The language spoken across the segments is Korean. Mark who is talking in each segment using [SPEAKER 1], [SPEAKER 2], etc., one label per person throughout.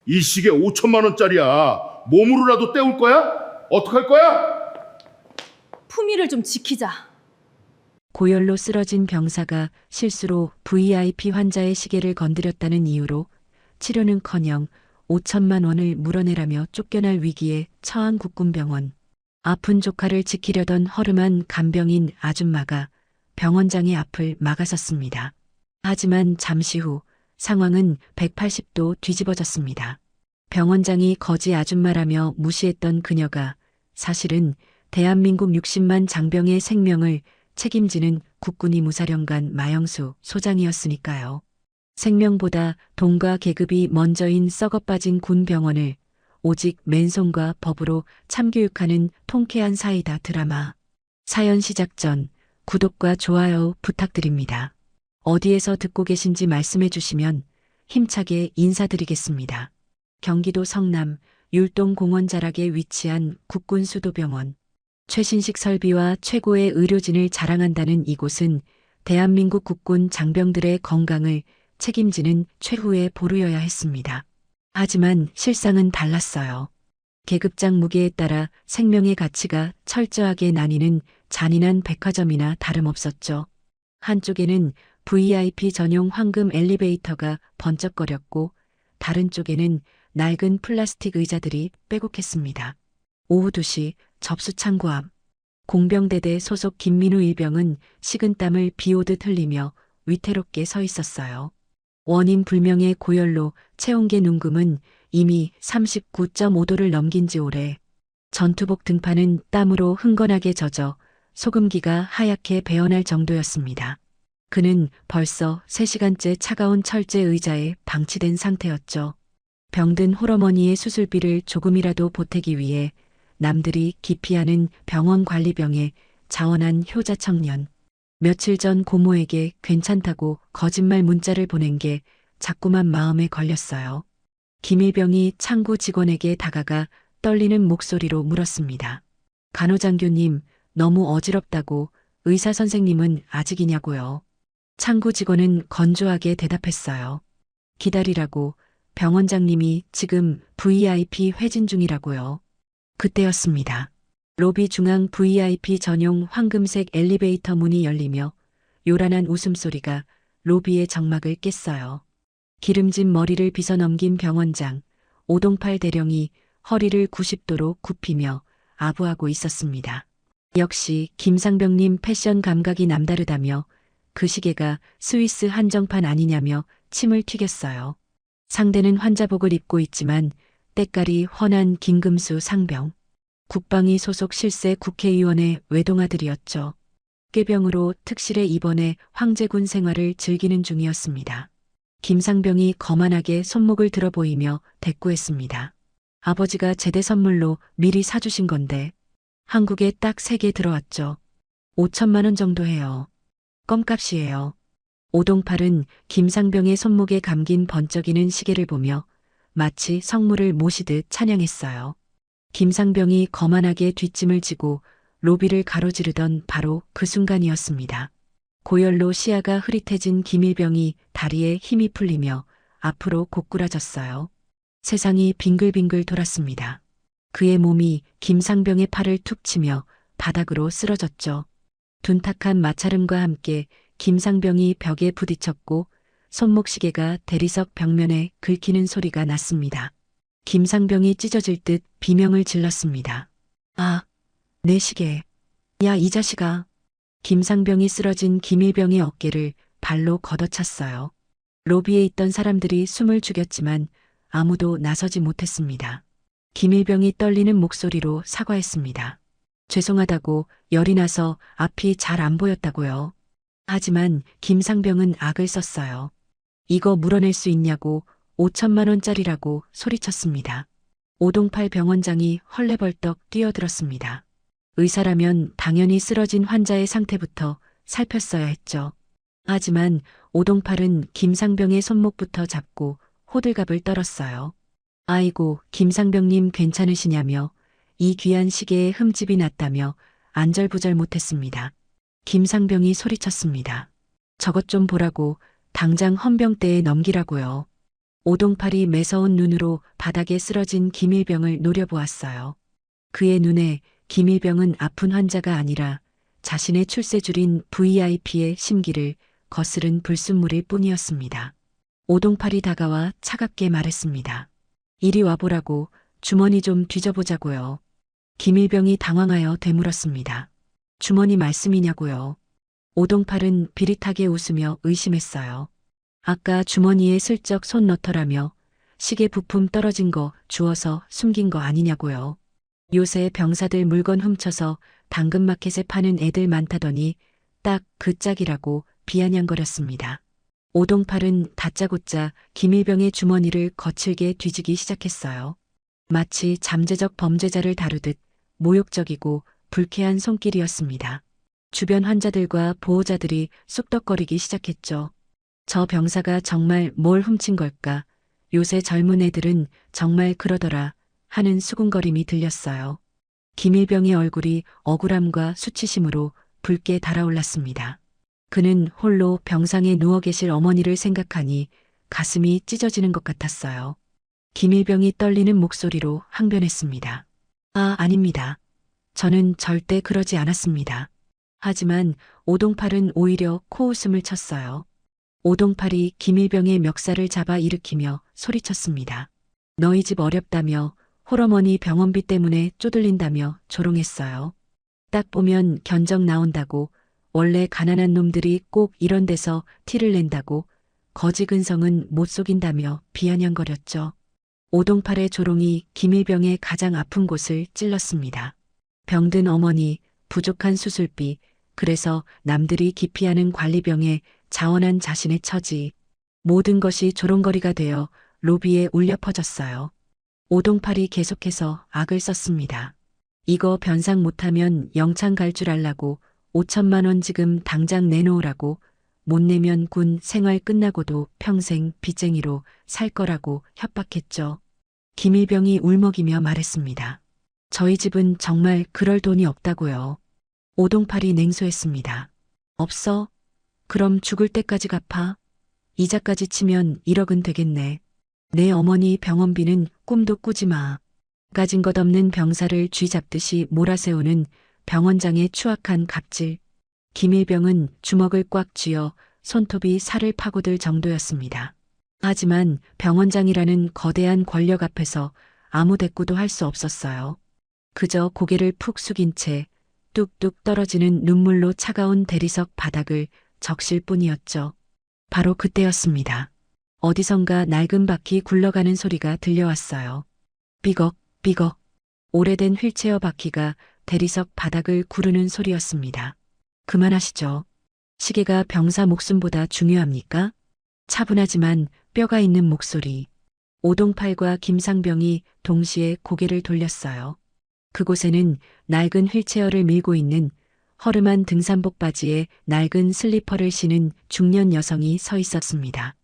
[SPEAKER 1] 이 시계 5천만 원짜리야. 몸으로라도 때울 거야? 어떡할 거야?
[SPEAKER 2] 품위를 좀 지키자.
[SPEAKER 3] 고열로 쓰러진 병사가 실수로 VIP 환자의 시계를 건드렸다는 이유로 치료는커녕 5천만 원을 물어내라며 쫓겨날 위기에 처한 국군병원. 아픈 조카를 지키려던 허름한 간병인 아줌마가 병원장의 앞을 막아섰습니다. 하지만 잠시 후 상황은 180도 뒤집어졌습니다. 병원장이 거지 아줌마라며 무시했던 그녀가 사실은 대한민국 60만 장병의 생명을 책임지는 국군이 무사령관 마영수 소장이었으니까요. 생명보다 돈과 계급이 먼저인 썩어빠진 군병원을 오직 맨손과 법으로 참교육하는 통쾌한 사이다 드라마. 사연 시작 전 구독과 좋아요 부탁드립니다. 어디에서 듣고 계신지 말씀해 주시면 힘차게 인사드리겠습니다. 경기도 성남 율동 공원 자락에 위치한 국군 수도병원. 최신식 설비와 최고의 의료진을 자랑한다는 이곳은 대한민국 국군 장병들의 건강을 책임지는 최후의 보루여야 했습니다. 하지만 실상은 달랐어요. 계급장 무게에 따라 생명의 가치가 철저하게 나뉘는 잔인한 백화점이나 다름없었죠. 한쪽에는 VIP 전용 황금 엘리베이터가 번쩍거렸고 다른 쪽에는 낡은 플라스틱 의자들이 빼곡했습니다. 오후 2시 접수 창구 앞 공병대대 소속 김민우 일병은 식은땀을 비오듯 흘리며 위태롭게 서 있었어요. 원인 불명의 고열로 체온계 눈금은 이미 39.5도를 넘긴 지 오래. 전투복 등판은 땀으로 흥건하게 젖어 소금기가 하얗게 배어날 정도였습니다. 그는 벌써 3시간째 차가운 철제 의자에 방치된 상태였죠. 병든 홀어머니의 수술비를 조금이라도 보태기 위해 남들이 기피하는 병원 관리병에 자원한 효자 청년. 며칠 전 고모에게 괜찮다고 거짓말 문자를 보낸 게 자꾸만 마음에 걸렸어요. 김일병이 창구 직원에게 다가가 떨리는 목소리로 물었습니다. 간호장교님, 너무 어지럽다고 의사 선생님은 아직이냐고요. 창구 직원은 건조하게 대답했어요. 기다리라고 병원장님이 지금 VIP 회진 중이라고요. 그때였습니다. 로비 중앙 VIP 전용 황금색 엘리베이터 문이 열리며 요란한 웃음소리가 로비의 정막을 깼어요. 기름진 머리를 빗어넘긴 병원장, 오동팔 대령이 허리를 90도로 굽히며 아부하고 있었습니다. 역시 김상병님 패션 감각이 남다르다며 그 시계가 스위스 한정판 아니냐며 침을 튀겼어요. 상대는 환자복을 입고 있지만 때깔이 훤한 김금수 상병. 국방위 소속 실세 국회의원의 외동아들이었죠. 꾀병으로 특실에 입원해 황제군 생활을 즐기는 중이었습니다. 김상병이 거만하게 손목을 들어 보이며 대꾸했습니다. 아버지가 제대 선물로 미리 사주신 건데 한국에 딱 3개 들어왔죠. 5천만 원 정도 해요. 껌값이에요. 오동팔은 김상병의 손목에 감긴 번쩍이는 시계를 보며 마치 성물을 모시듯 찬양했어요. 김상병이 거만하게 뒷짐을 지고 로비를 가로지르던 바로 그 순간이었습니다. 고열로 시야가 흐릿해진 김일병이 다리에 힘이 풀리며 앞으로 고꾸라졌어요. 세상이 빙글빙글 돌았습니다. 그의 몸이 김상병의 팔을 툭 치며 바닥으로 쓰러졌죠. 둔탁한 마찰음과 함께 김상병이 벽에 부딪혔고 손목시계가 대리석 벽면에 긁히는 소리가 났습니다. 김상병이 찢어질 듯 비명을 질렀습니다. 아, 내 시계. 야, 이 자식아. 김상병이 쓰러진 김일병의 어깨를 발로 걷어찼어요. 로비에 있던 사람들이 숨을 죽였지만 아무도 나서지 못했습니다. 김일병이 떨리는 목소리로 사과했습니다. 죄송하다고 열이 나서 앞이 잘 안 보였다고요. 하지만 김상병은 악을 썼어요. 이거 물어낼 수 있냐고 5천만 원짜리라고 소리쳤습니다. 오동팔 병원장이 헐레벌떡 뛰어들었습니다. 의사라면 당연히 쓰러진 환자의 상태부터 살폈어야 했죠. 하지만 오동팔은 김상병의 손목부터 잡고 호들갑을 떨었어요. 아이고, 김상병님 괜찮으시냐며 이 귀한 시계에 흠집이 났다며 안절부절 못했습니다. 김상병이 소리쳤습니다. 저것 좀 보라고 당장 헌병대에 넘기라고요. 오동팔이 매서운 눈으로 바닥에 쓰러진 김일병을 노려보았어요. 그의 눈에 김일병은 아픈 환자가 아니라 자신의 출세줄인 VIP의 심기를 거스른 불순물일 뿐이었습니다. 오동팔이 다가와 차갑게 말했습니다. 이리 와보라고, 주머니 좀 뒤져보자고요. 김일병이 당황하여 되물었습니다. 주머니 말씀이냐고요. 오동팔은 비릿하게 웃으며 의심했어요. 아까 주머니에 슬쩍 손 넣더라며 시계 부품 떨어진 거 주워서 숨긴 거 아니냐고요. 요새 병사들 물건 훔쳐서 당근마켓에 파는 애들 많다더니 딱 그 짝이라고 비아냥거렸습니다. 오동팔은 다짜고짜 김일병의 주머니를 거칠게 뒤지기 시작했어요. 마치 잠재적 범죄자를 다루듯 모욕적이고 불쾌한 손길이었습니다. 주변 환자들과 보호자들이 쑥덕거리기 시작했죠. 저 병사가 정말 뭘 훔친 걸까? 요새 젊은 애들은 정말 그러더라 하는 수군거림이 들렸어요. 김일병의 얼굴이 억울함과 수치심으로 붉게 달아올랐습니다. 그는 홀로 병상에 누워 계실 어머니를 생각하니 가슴이 찢어지는 것 같았어요. 김일병이 떨리는 목소리로 항변했습니다. 아닙니다. 저는 절대 그러지 않았습니다. 하지만 오동팔은 오히려 코웃음을 쳤어요. 오동팔이 김일병의 멱살을 잡아 일으키며 소리쳤습니다. 너희 집 어렵다며 홀어머니 병원비 때문에 쪼들린다며 조롱했어요. 딱 보면 견적 나온다고, 원래 가난한 놈들이 꼭 이런 데서 티를 낸다고, 거지 근성은 못 속인다며 비아냥거렸죠. 오동팔의 조롱이 김일병의 가장 아픈 곳을 찔렀습니다. 병든 어머니, 부족한 수술비, 그래서 남들이 기피하는 관리병에 자원한 자신의 처지, 모든 것이 조롱거리가 되어 로비에 울려 퍼졌어요. 오동팔이 계속해서 악을 썼습니다. 이거 변상 못하면 영창 갈 줄 알라고, 5천만 원 지금 당장 내놓으라고, 못 내면 군 생활 끝나고도 평생 빚쟁이로 살 거라고 협박했죠. 김일병이 울먹이며 말했습니다. 저희 집은 정말 그럴 돈이 없다고요. 오동팔이 냉소했습니다. 없어? 그럼 죽을 때까지 갚아? 이자까지 치면 1억은 되겠네. 내 어머니 병원비는 꿈도 꾸지 마. 가진 것 없는 병사를 쥐잡듯이 몰아세우는 병원장의 추악한 갑질. 김일병은 주먹을 꽉 쥐어 손톱이 살을 파고들 정도였습니다. 하지만 병원장이라는 거대한 권력 앞에서 아무 대꾸도 할 수 없었어요. 그저 고개를 푹 숙인 채 뚝뚝 떨어지는 눈물로 차가운 대리석 바닥을 적실 뿐이었죠. 바로 그때였습니다. 어디선가 낡은 바퀴 굴러가는 소리가 들려왔어요. 삐걱, 삐걱. 오래된 휠체어 바퀴가 대리석 바닥을 구르는 소리였습니다. 그만하시죠. 시계가 병사 목숨보다 중요합니까? 차분하지만 뼈가 있는 목소리. 오동팔과 김상병이 동시에 고개를 돌렸어요. 그곳에는 낡은 휠체어를 밀고 있는 허름한 등산복 바지에 낡은 슬리퍼를 신은 중년 여성이 서 있었습니다.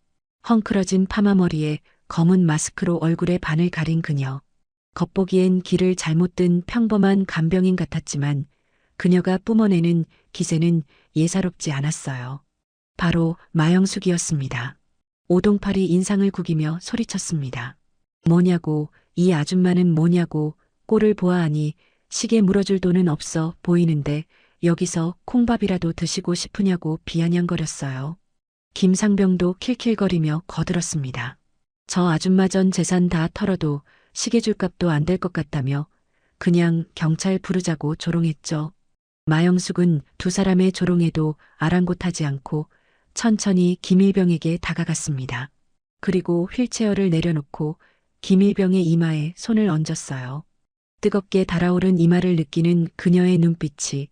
[SPEAKER 3] 헝클어진 파마머리에 검은 마스크로 얼굴의 반을 가린 그녀. 겉보기엔 길을 잘못 든 평범한 간병인 같았지만 그녀가 뿜어내는 기세는 예사롭지 않았어요. 바로 마영숙이었습니다. 오동팔이 인상을 구기며 소리쳤습니다. 뭐냐고, 이 아줌마는 뭐냐고, 꼴을 보아하니 시계 물어줄 돈은 없어 보이는데 여기서 콩밥이라도 드시고 싶으냐고 비아냥거렸어요. 김상병도 킬킬거리며 거들었습니다. 저 아줌마 전 재산 다 털어도 시계줄 값도 안 될 것 같다며 그냥 경찰 부르자고 조롱했죠. 마영숙은 두 사람의 조롱에도 아랑곳하지 않고 천천히 김일병에게 다가갔습니다. 그리고 휠체어를 내려놓고 김일병의 이마에 손을 얹었어요. 뜨겁게 달아오른 이마를 느끼는 그녀의 눈빛이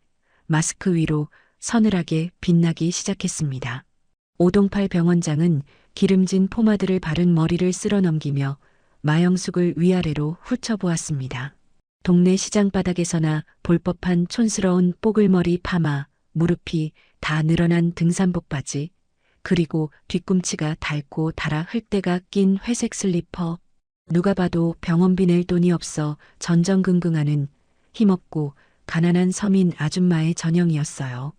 [SPEAKER 3] 마스크 위로 서늘하게 빛나기 시작했습니다. 오동팔 병원장은 기름진 포마드를 바른 머리를 쓸어 넘기며 마영숙을 위아래로 훑어보았습니다. 동네 시장 바닥에서나 볼 법한 촌스러운 뽀글머리 파마, 무릎이 다 늘어난 등산복 바지, 그리고 뒤꿈치가 닳고 달아 흙대가 낀 회색 슬리퍼. 누가 봐도 병원비 낼 돈이 없어 전전긍긍하는 힘없고 가난한 서민 아줌마의 전형이었어요.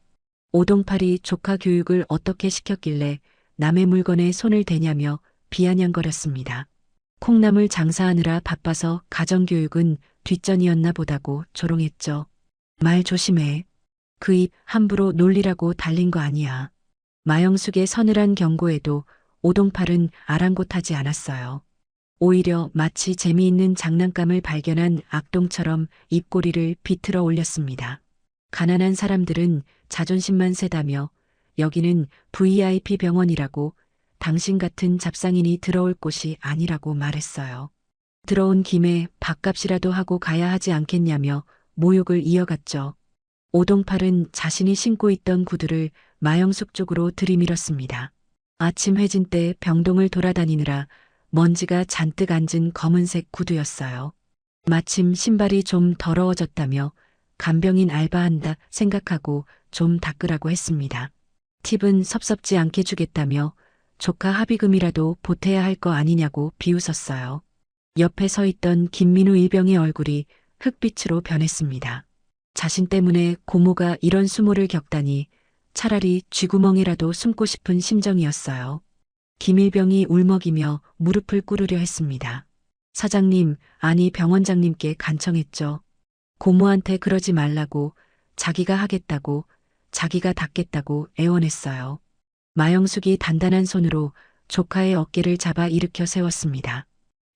[SPEAKER 3] 오동팔이 조카 교육을 어떻게 시켰길래 남의 물건에 손을 대냐며 비아냥거렸습니다. 콩나물 장사하느라 바빠서 가정교육은 뒷전이었나 보다고 조롱했죠. 말 조심해. 그 입 함부로 놀리라고 달린 거 아니야. 마영숙의 서늘한 경고에도 오동팔은 아랑곳하지 않았어요. 오히려 마치 재미있는 장난감을 발견한 악동처럼 입꼬리를 비틀어 올렸습니다. 가난한 사람들은 자존심만 세다며 여기는 VIP 병원이라고 당신 같은 잡상인이 들어올 곳이 아니라고 말했어요. 들어온 김에 밥값이라도 하고 가야 하지 않겠냐며 모욕을 이어갔죠. 오동팔은 자신이 신고 있던 구두를 마영숙 쪽으로 들이밀었습니다. 아침 회진 때 병동을 돌아다니느라 먼지가 잔뜩 앉은 검은색 구두였어요. 마침 신발이 좀 더러워졌다며 간병인 알바한다 생각하고 좀 닦으라고 했습니다. 팁은 섭섭지 않게 주겠다며 조카 합의금이라도 보태야 할 거 아니냐고 비웃었어요. 옆에 서 있던 김민우 일병의 얼굴이 흑빛으로 변했습니다. 자신 때문에 고모가 이런 수모를 겪다니 차라리 쥐구멍이라도 숨고 싶은 심정이었어요. 김일병이 울먹이며 무릎을 꿇으려 했습니다. 사장님, 아니 병원장님께 간청했죠. 고모한테 그러지 말라고, 자기가 하겠다고, 자기가 닦겠다고 애원했어요. 마영숙이 단단한 손으로 조카의 어깨를 잡아 일으켜 세웠습니다.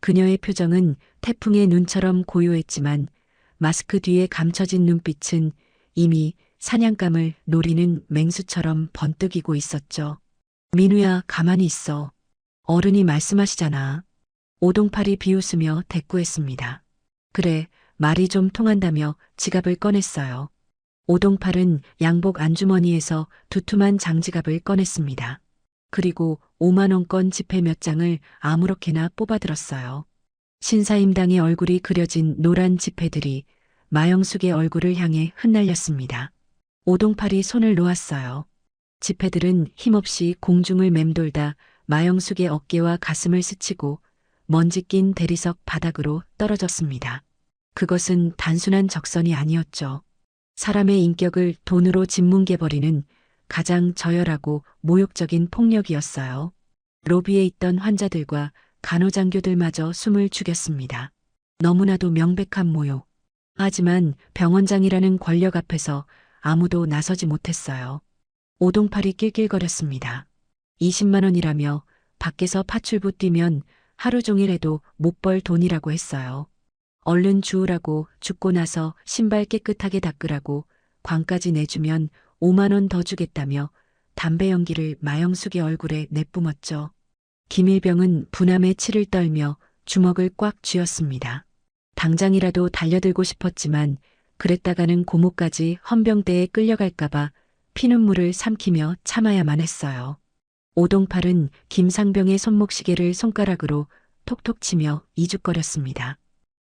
[SPEAKER 3] 그녀의 표정은 태풍의 눈처럼 고요했지만 마스크 뒤에 감춰진 눈빛은 이미 사냥감을 노리는 맹수처럼 번뜩이고 있었죠. 민우야, 가만히 있어. 어른이 말씀하시잖아. 오동팔이 비웃으며 대꾸했습니다. 그래, 말이 좀 통한다며 지갑을 꺼냈어요. 오동팔은 양복 안주머니에서 두툼한 장지갑을 꺼냈습니다. 그리고 5만원권 지폐 몇 장을 아무렇게나 뽑아들었어요. 신사임당의 얼굴이 그려진 노란 지폐들이 마영숙의 얼굴을 향해 흩날렸습니다. 오동팔이 손을 놓았어요. 지폐들은 힘없이 공중을 맴돌다 마영숙의 어깨와 가슴을 스치고 먼지 낀 대리석 바닥으로 떨어졌습니다. 그것은 단순한 적선이 아니었죠. 사람의 인격을 돈으로 짓뭉개버리는 가장 저열하고 모욕적인 폭력이었어요. 로비에 있던 환자들과 간호장교들마저 숨을 죽였습니다. 너무나도 명백한 모욕. 하지만 병원장이라는 권력 앞에서 아무도 나서지 못했어요. 오동팔이 낄낄거렸습니다. 20만 원이라며 밖에서 파출부 뛰면 하루 종일 해도 못 벌 돈이라고 했어요. 얼른 주우라고, 죽고 나서 신발 깨끗하게 닦으라고, 관까지 내주면 5만 원 더 주겠다며 담배 연기를 마영숙의 얼굴에 내뿜었죠. 김일병은 분함에 치를 떨며 주먹을 꽉 쥐었습니다. 당장이라도 달려들고 싶었지만 그랬다가는 고모까지 헌병대에 끌려갈까봐 피눈물을 삼키며 참아야만 했어요. 오동팔은 김상병의 손목시계를 손가락으로 톡톡 치며 이죽거렸습니다.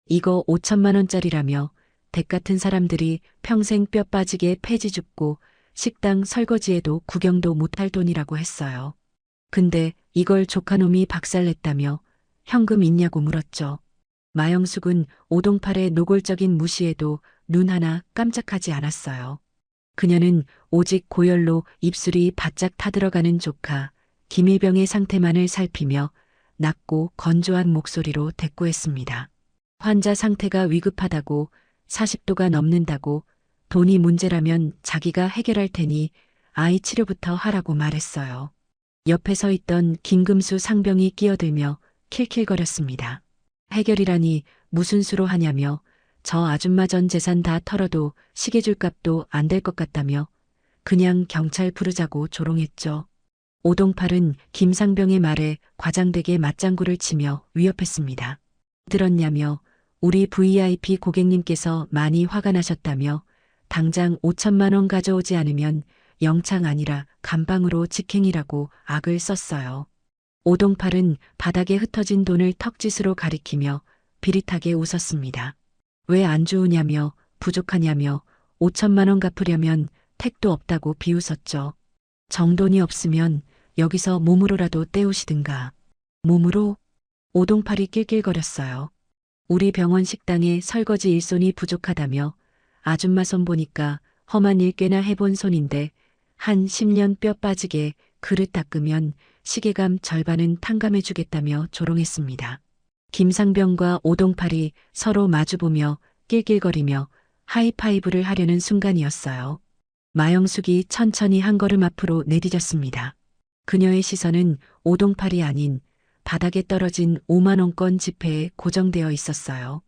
[SPEAKER 3] 이거 5천만 원짜리라며 댁 같은 사람들이 평생 뼈 빠지게 폐지 줍고 식당 설거지에도 구경도 못할 돈이라고 했어요. 근데 이걸 조카놈이 박살냈다며 현금 있냐고 물었죠. 마영숙은 오동팔의 노골적인 무시에도 눈 하나 깜짝하지 않았어요. 그녀는 오직 고열로 입술이 바짝 타들어가는 조카 김일병의 상태만을 살피며 낮고 건조한 목소리로 대꾸했습니다. 환자 상태가 위급하다고, 40도가 넘는다고, 돈이 문제라면 자기가 해결할 테니 아이 치료부터 하라고 말했어요. 옆에 서 있던 김금수 상병이 끼어들며 킬킬거렸습니다. 해결이라니 무슨 수로 하냐며 저 아줌마 전 재산 다 털어도 시계줄 값도 안 될 것 같다며 그냥 경찰 부르자고 조롱했죠. 오동팔은 김상병의 말에 과장되게 맞장구를 치며 위협했습니다. 들었냐며 우리 VIP 고객님께서 많이 화가 나셨다며 당장 5천만 원 가져오지 않으면 영창 아니라 감방으로 직행이라고 악을 썼어요. 오동팔은 바닥에 흩어진 돈을 턱짓으로 가리키며 비릿하게 웃었습니다. 왜 안 주우냐며 부족하냐며 5천만 원 갚으려면 택도 없다고 비웃었죠. 정돈이 없으면 여기서 몸으로라도 때우시든가. 몸으로? 오동팔이 낄낄거렸어요. 우리 병원 식당에 설거지 일손이 부족하다며 아줌마 손 보니까 험한 일 꽤나 해본 손인데 한 10년 뼈 빠지게 그릇 닦으면 시계감 절반은 탕감해주겠다며 조롱했습니다. 김상병과 오동팔이 서로 마주보며 낄낄거리며 하이파이브를 하려는 순간이었어요. 마영숙이 천천히 한 걸음 앞으로 내디뎠습니다. 그녀의 시선은 오동팔이 아닌 바닥에 떨어진 5만원권 지폐에 고정되어 있었어요.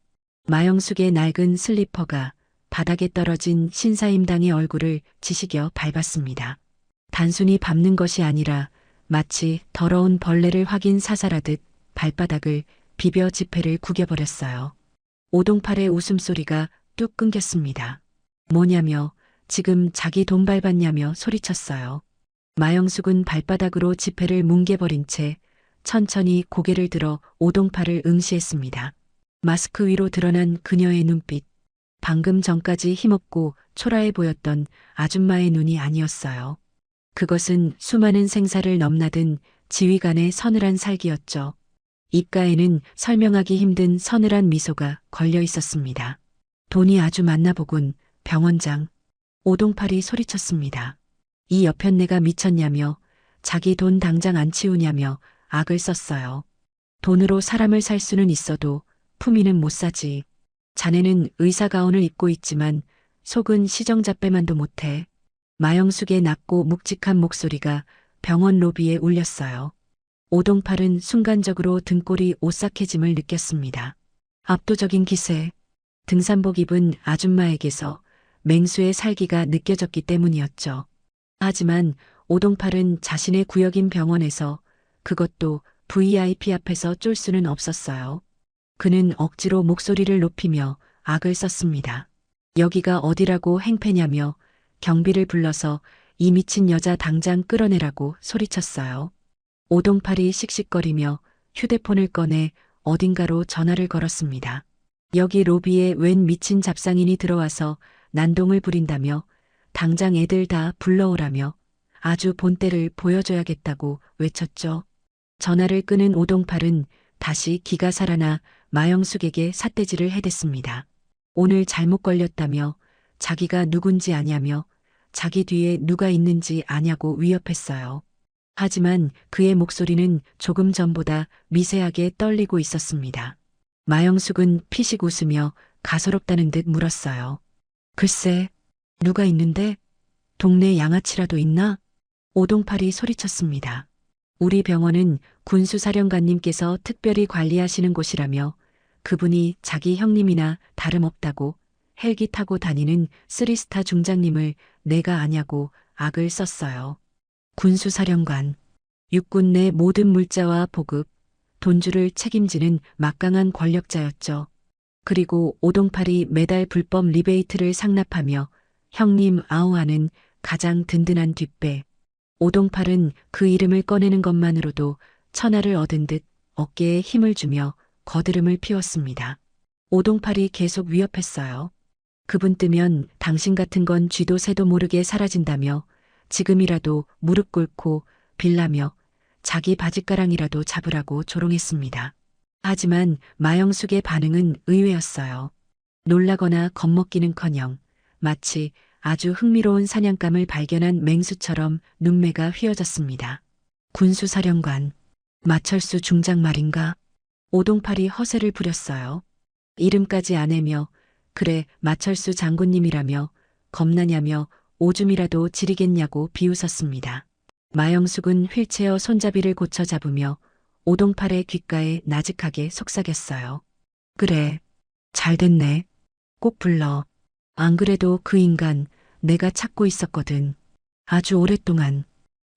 [SPEAKER 3] 마영숙의 낡은 슬리퍼가 바닥에 떨어진 신사임당의 얼굴을 지시겨 밟았습니다. 단순히 밟는 것이 아니라 마치 더러운 벌레를 확인 사살하듯 발바닥을 비벼 지폐를 구겨버렸어요. 오동팔의 웃음소리가 뚝 끊겼습니다. 뭐냐며 지금 자기 돈 밟았냐며 소리쳤어요. 마영숙은 발바닥으로 지폐를 뭉개버린 채 천천히 고개를 들어 오동팔을 응시했습니다. 마스크 위로 드러난 그녀의 눈빛. 방금 전까지 힘없고 초라해 보였던 아줌마의 눈이 아니었어요. 그것은 수많은 생사를 넘나든 지휘관의 서늘한 살기였죠. 입가에는 설명하기 힘든 서늘한 미소가 걸려 있었습니다. 돈이 아주 많나 보군, 병원장. 오동팔이 소리쳤습니다. 이 여편네가 미쳤냐며 자기 돈 당장 안 치우냐며 악을 썼어요. 돈으로 사람을 살 수는 있어도 품위는 못 사지. 자네는 의사 가운을 입고 있지만 속은 시정잡배만도 못해. 마영숙의 낮고 묵직한 목소리가 병원 로비에 울렸어요. 오동팔은 순간적으로 등골이 오싹해짐을 느꼈습니다. 압도적인 기세, 등산복 입은 아줌마에게서 맹수의 살기가 느껴졌기 때문이었죠. 하지만 오동팔은 자신의 구역인 병원에서, 그것도 VIP 앞에서 쫄 수는 없었어요. 그는 억지로 목소리를 높이며 악을 썼습니다. 여기가 어디라고 행패냐며 경비를 불러서 이 미친 여자 당장 끌어내라고 소리쳤어요. 오동팔이 씩씩거리며 휴대폰을 꺼내 어딘가로 전화를 걸었습니다. 여기 로비에 웬 미친 잡상인이 들어와서 난동을 부린다며 당장 애들 다 불러오라며 아주 본때를 보여줘야겠다고 외쳤죠. 전화를 끊은 오동팔은 다시 기가 살아나 마영숙에게 삿대질을 해댔습니다. 오늘 잘못 걸렸다며 자기가 누군지 아냐며 자기 뒤에 누가 있는지 아냐고 위협했어요. 하지만 그의 목소리는 조금 전보다 미세하게 떨리고 있었습니다. 마영숙은 피식 웃으며 가소롭다는 듯 물었어요. 글쎄, 누가 있는데? 동네 양아치라도 있나? 오동팔이 소리쳤습니다. 우리 병원은 군수사령관님께서 특별히 관리하시는 곳이라며 그분이 자기 형님이나 다름없다고 헬기 타고 다니는 3스타 중장님을 내가 아냐고 악을 썼어요. 군수사령관, 육군 내 모든 물자와 보급, 돈주를 책임지는 막강한 권력자였죠. 그리고 오동팔이 매달 불법 리베이트를 상납하며 형님 아우하는 가장 든든한 뒷배. 오동팔은 그 이름을 꺼내는 것만으로도 천하를 얻은 듯 어깨에 힘을 주며 거드름을 피웠습니다. 오동팔이 계속 위협했어요. 그분 뜨면 당신 같은 건 쥐도 새도 모르게 사라진다며 지금이라도 무릎 꿇고 빌라며 자기 바짓가랑이라도 잡으라고 조롱했습니다. 하지만 마영숙의 반응은 의외였어요. 놀라거나 겁먹기는커녕 마치 아주 흥미로운 사냥감을 발견한 맹수처럼 눈매가 휘어졌습니다. 군수사령관, 마철수 중장 말인가? 오동팔이 허세를 부렸어요. 이름까지 아내며 그래 마철수 장군님이라며 겁나냐며 오줌이라도 지리겠냐고 비웃었습니다. 마영숙은 휠체어 손잡이를 고쳐 잡으며 오동팔의 귓가에 나직하게 속삭였어요. 그래, 잘됐네. 꼭 불러. 안 그래도 그 인간 내가 찾고 있었거든. 아주 오랫동안.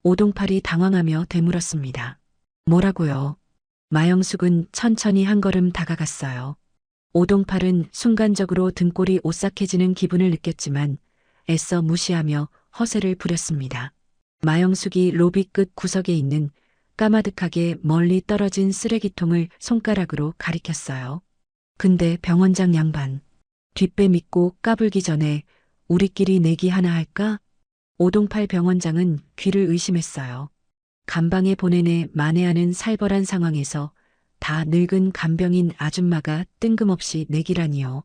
[SPEAKER 3] 오동팔이 당황하며 되물었습니다. 뭐라고요? 마영숙은 천천히 한 걸음 다가갔어요. 오동팔은 순간적으로 등골이 오싹해지는 기분을 느꼈지만 애써 무시하며 허세를 부렸습니다. 마영숙이 로비 끝 구석에 있는 까마득하게 멀리 떨어진 쓰레기통을 손가락으로 가리켰어요. 근데 병원장 양반, 뒷배 믿고 까불기 전에 우리끼리 내기 하나 할까? 오동팔 병원장은 귀를 의심했어요. 간방에 보내내 만회하는 살벌한 상황에서 다 늙은 간병인 아줌마가 뜬금없이 내기라니요.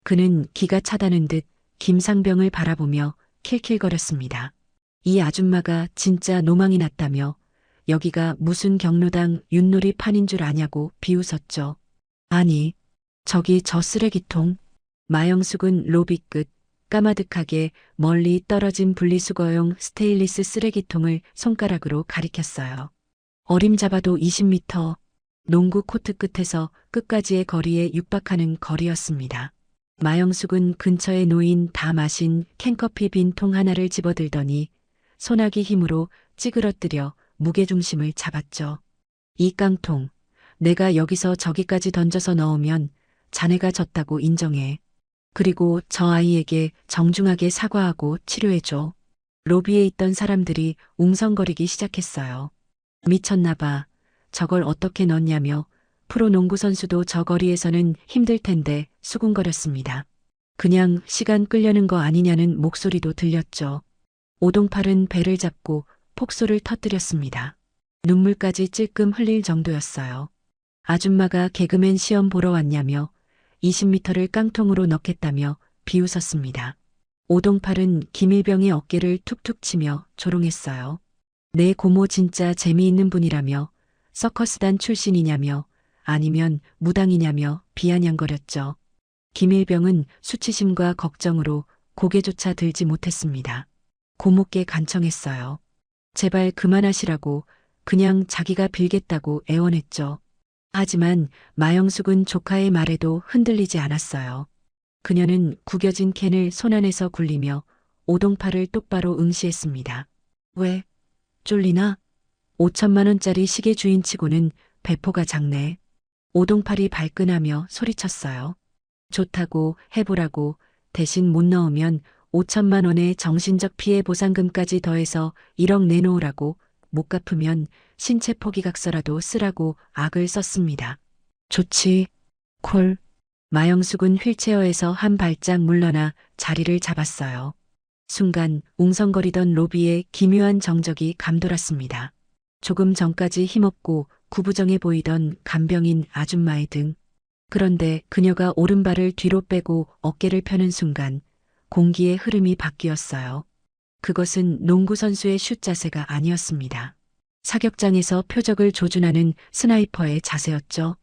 [SPEAKER 3] 그는 기가 차다는 듯 김상병을 바라보며 킬킬거렸습니다. 이 아줌마가 진짜 노망이 났다며 여기가 무슨 경로당 윷놀이 판인 줄 아냐고 비웃었죠. 아니, 저기 저 쓰레기통. 마영숙은 로비 끝 까마득하게 멀리 떨어진 분리수거용 스테인리스 쓰레기통을 손가락으로 가리켰어요. 어림잡아도 20m, 농구 코트 끝에서 끝까지의 거리에 육박하는 거리였습니다. 마영숙은 근처에 놓인 다 마신 캔커피 빈 통 하나를 집어들더니 소나기 힘으로 찌그러뜨려 무게중심을 잡았죠. 이 깡통, 내가 여기서 저기까지 던져서 넣으면 자네가 졌다고 인정해. 그리고 저 아이에게 정중하게 사과하고 치료해줘. 로비에 있던 사람들이 웅성거리기 시작했어요. 미쳤나 봐. 저걸 어떻게 넣냐며 프로 농구 선수도 저 거리에서는 힘들 텐데 수군거렸습니다. 그냥 시간 끌려는 거 아니냐는 목소리도 들렸죠. 오동팔은 배를 잡고 폭소를 터뜨렸습니다. 눈물까지 찔끔 흘릴 정도였어요. 아줌마가 개그맨 시험 보러 왔냐며 20m를 깡통으로 넣겠다며 비웃었습니다. 오동팔은 김일병의 어깨를 툭툭 치며 조롱했어요. 내 고모 진짜 재미있는 분이라며 서커스단 출신이냐며 아니면 무당이냐며 비아냥거렸죠. 김일병은 수치심과 걱정으로 고개조차 들지 못했습니다. 고모께 간청했어요. 제발 그만하시라고 그냥 자기가 빌겠다고 애원했죠. 하지만 마영숙은 조카의 말에도 흔들리지 않았어요. 그녀는 구겨진 캔을 손안에서 굴리며 오동팔을 똑바로 응시했습니다. 왜? 쫄리나? 5천만 원짜리 시계 주인치고는 배포가 작네. 오동팔이 발끈하며 소리쳤어요. 좋다고 해보라고 대신 못 넣으면 5천만 원의 정신적 피해 보상금까지 더해서 1억 내놓으라고 못 갚으면 신체 포기각서라도 쓰라고 악을 썼습니다. 좋지. 콜. 마영숙은 휠체어에서 한 발짝 물러나 자리를 잡았어요. 순간 웅성거리던 로비에 기묘한 정적이 감돌았습니다. 조금 전까지 힘없고 구부정해 보이던 간병인 아줌마의 등. 그런데 그녀가 오른발을 뒤로 빼고 어깨를 펴는 순간 공기의 흐름이 바뀌었어요. 그것은 농구 선수의 슛 자세가 아니었습니다. 사격장에서 표적을 조준하는 스나이퍼의 자세였죠.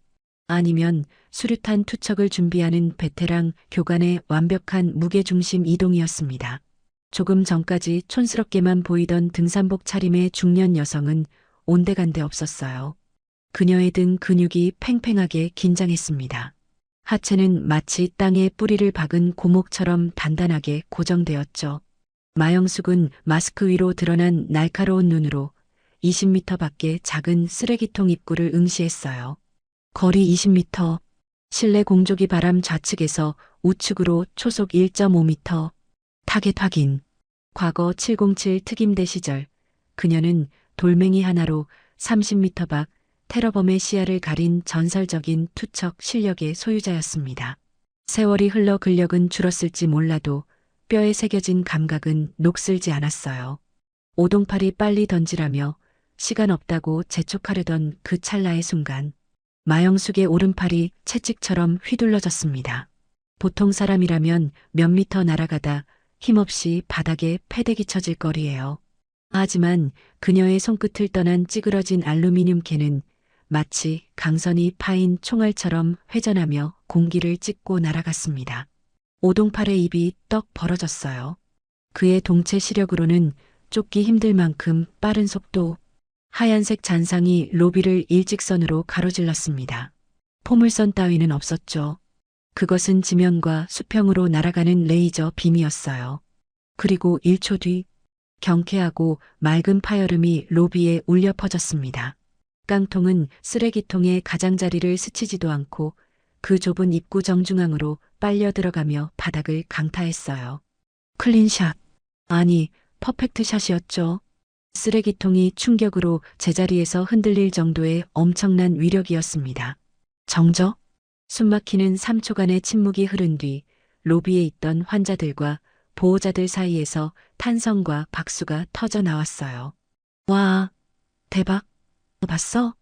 [SPEAKER 3] 아니면 수류탄 투척을 준비하는 베테랑 교관의 완벽한 무게중심 이동이었습니다. 조금 전까지 촌스럽게만 보이던 등산복 차림의 중년 여성은 온데간데 없었어요. 그녀의 등 근육이 팽팽하게 긴장했습니다. 하체는 마치 땅에 뿌리를 박은 고목처럼 단단하게 고정되었죠. 마영숙은 마스크 위로 드러난 날카로운 눈으로 20m 밖의 작은 쓰레기통 입구를 응시했어요. 거리 20m, 실내 공조기 바람 좌측에서 우측으로 초속 1.5m, 타겟 확인. 과거 707 특임대 시절 그녀는 돌멩이 하나로 30m 밖 테러범의 시야를 가린 전설적인 투척 실력의 소유자였습니다. 세월이 흘러 근력은 줄었을지 몰라도 뼈에 새겨진 감각은 녹슬지 않았어요. 오동팔이 빨리 던지라며 시간 없다고 재촉하려던 그 찰나의 순간 마영숙의 오른팔이 채찍처럼 휘둘러졌습니다. 보통 사람이라면 몇 미터 날아가다 힘없이 바닥에 패대기 쳐질 거리예요. 하지만 그녀의 손끝을 떠난 찌그러진 알루미늄 캔은 마치 강선이 파인 총알처럼 회전하며 공기를 찢고 날아갔습니다. 오동팔의 입이 떡 벌어졌어요. 그의 동체 시력으로는 쫓기 힘들 만큼 빠른 속도. 하얀색 잔상이 로비를 일직선으로 가로질렀습니다. 포물선 따위는 없었죠. 그것은 지면과 수평으로 날아가는 레이저 빔이었어요. 그리고 1초 뒤 경쾌하고 맑은 파열음이 로비에 울려 퍼졌습니다. 깡통은 쓰레기통의 가장자리를 스치지도 않고 그 좁은 입구 정중앙으로 빨려 들어가며 바닥을 강타했어요. 클린샷. 아니, 퍼펙트 샷이었죠. 쓰레기통이 충격으로 제자리에서 흔들릴 정도의 엄청난 위력이었습니다. 정적? 숨막히는 3초간의 침묵이 흐른 뒤 로비에 있던 환자들과 보호자들 사이에서 탄성과 박수가 터져 나왔어요. 와, 대박. 봤어?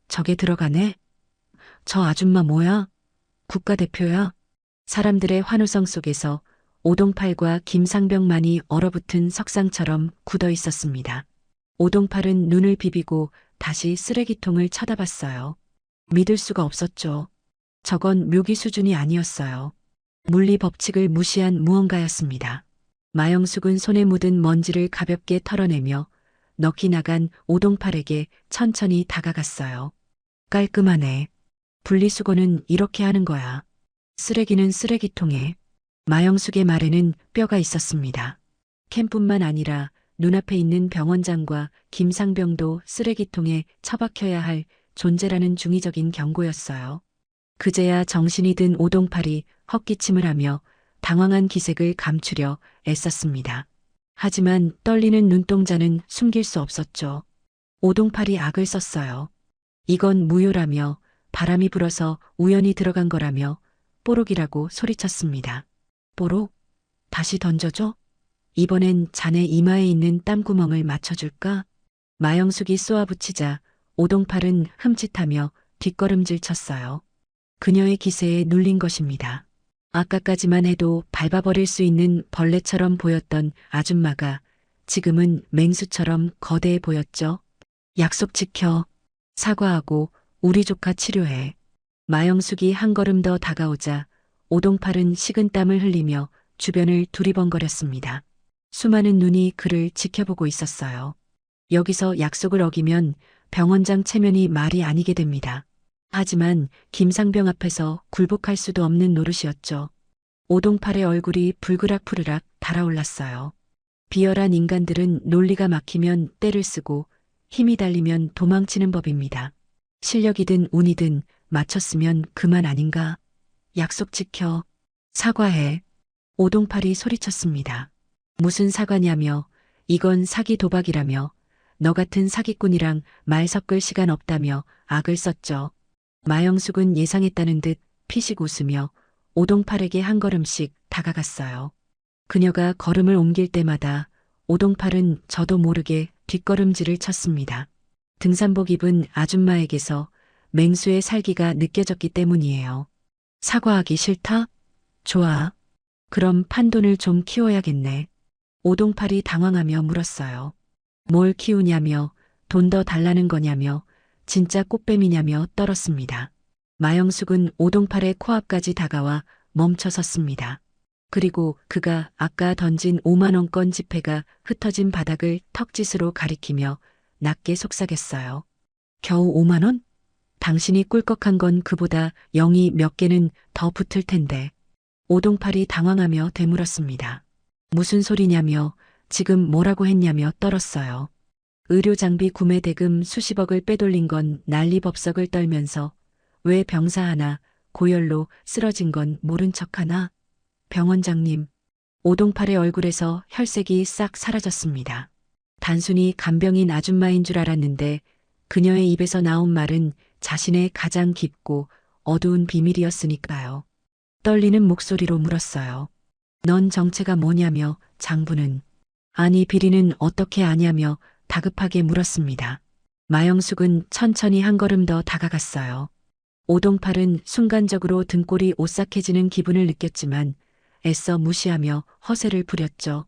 [SPEAKER 3] 저게 들어가네. 저 아줌마 뭐야? 국가대표야. 사람들의 환호성 속에서 오동팔과 김상병만이 얼어붙은 석상처럼 굳어 있었습니다. 오동팔은 눈을 비비고 다시 쓰레기통을 쳐다봤어요. 믿을 수가 없었죠. 저건 묘기 수준이 아니었어요. 물리 법칙을 무시한 무언가였습니다. 마영숙은 손에 묻은 먼지를 가볍게 털어내며 넋이 나간 오동팔에게 천천히 다가갔어요. 깔끔하네. 분리수거는 이렇게 하는 거야. 쓰레기는 쓰레기통에. 마영숙의 말에는 뼈가 있었습니다. 캠뿐만 아니라 눈앞에 있는 병원장과 김상병도 쓰레기통에 처박혀야 할 존재라는 중의적인 경고였어요. 그제야 정신이 든 오동팔이 헛기침을 하며 당황한 기색을 감추려 애썼습니다. 하지만 떨리는 눈동자는 숨길 수 없었죠. 오동팔이 악을 썼어요. 이건 무효라며 바람이 불어서 우연히 들어간 거라며 뽀록이라고 소리쳤습니다. 뽀록? 다시 던져줘? 이번엔 자네 이마에 있는 땀구멍을 맞춰줄까? 마영숙이 쏘아붙이자 오동팔은 흠칫하며 뒷걸음질 쳤어요. 그녀의 기세에 눌린 것입니다. 아까까지만 해도 밟아버릴 수 있는 벌레처럼 보였던 아줌마가 지금은 맹수처럼 거대해 보였죠. 약속 지켜. 사과하고 우리 조카 치료해. 마영숙이 한 걸음 더 다가오자 오동팔은 식은땀을 흘리며 주변을 두리번거렸습니다. 수많은 눈이 그를 지켜보고 있었어요. 여기서 약속을 어기면 병원장 체면이 말이 아니게 됩니다. 하지만 김상병 앞에서 굴복할 수도 없는 노릇이었죠. 오동팔의 얼굴이 불그락푸르락 달아올랐어요. 비열한 인간들은 논리가 막히면 떼를 쓰고 힘이 달리면 도망치는 법입니다. 실력이든 운이든 맞췄으면 그만 아닌가? 약속 지켜. 사과해. 오동팔이 소리쳤습니다. 무슨 사과냐며, 이건 사기 도박이라며, 너 같은 사기꾼이랑 말 섞을 시간 없다며 악을 썼죠. 마영숙은 예상했다는 듯 피식 웃으며 오동팔에게 한 걸음씩 다가갔어요. 그녀가 걸음을 옮길 때마다 오동팔은 저도 모르게 뒷걸음질을 쳤습니다. 등산복 입은 아줌마에게서 맹수의 살기가 느껴졌기 때문이에요. 사과하기 싫다? 좋아. 그럼 판돈을 좀 키워야겠네. 오동팔이 당황하며 물었어요. 뭘 키우냐며, 돈 더 달라는 거냐며, 진짜 꽃뱀이냐며 떨었습니다. 마영숙은 오동팔의 코앞까지 다가와 멈춰 섰습니다. 그리고 그가 아까 던진 5만원권 지폐가 흩어진 바닥을 턱짓으로 가리키며 낮게 속삭였어요. 겨우 5만원? 당신이 꿀꺽한 건 그보다 0이 몇 개는 더 붙을 텐데. 오동팔이 당황하며 되물었습니다. 무슨 소리냐며, 지금 뭐라고 했냐며 떨었어요. 의료장비 구매 대금 수십억을 빼돌린 건 난리법석을 떨면서 왜 병사 하나 고열로 쓰러진 건 모른 척하나? 병원장님. 오동팔의 얼굴에서 혈색이 싹 사라졌습니다. 단순히 간병인 아줌마인 줄 알았는데 그녀의 입에서 나온 말은 자신의 가장 깊고 어두운 비밀이었으니까요. 떨리는 목소리로 물었어요. 넌 정체가 뭐냐며 장부는. 아니 비리는 어떻게 아냐며 다급하게 물었습니다. 마영숙은 천천히 한 걸음 더 다가갔어요. 오동팔은 순간적으로 등골이 오싹해지는 기분을 느꼈지만 애써 무시하며 허세를 부렸죠.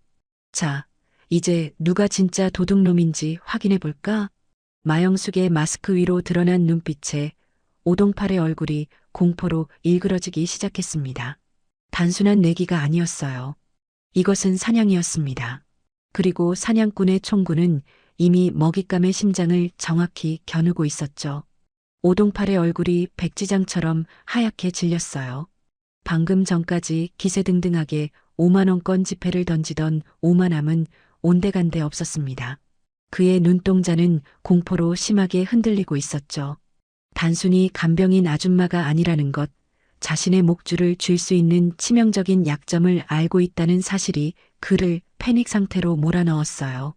[SPEAKER 3] 자, 이제 누가 진짜 도둑놈인지 확인해 볼까? 마영숙의 마스크 위로 드러난 눈빛에 오동팔의 얼굴이 공포로 일그러지기 시작했습니다. 단순한 내기가 아니었어요. 이것은 사냥이었습니다. 그리고 사냥꾼의 총구는 이미 먹잇감의 심장을 정확히 겨누고 있었죠. 오동팔의 얼굴이 백지장처럼 하얗게 질렸어요. 방금 전까지 기세등등하게 5만원권 지폐를 던지던 오만함은 온데간데 없었습니다. 그의 눈동자는 공포로 심하게 흔들리고 있었죠. 단순히 간병인 아줌마가 아니라는 것, 자신의 목줄을 쥘 수 있는 치명적인 약점을 알고 있다는 사실이 그를 패닉 상태로 몰아넣었어요.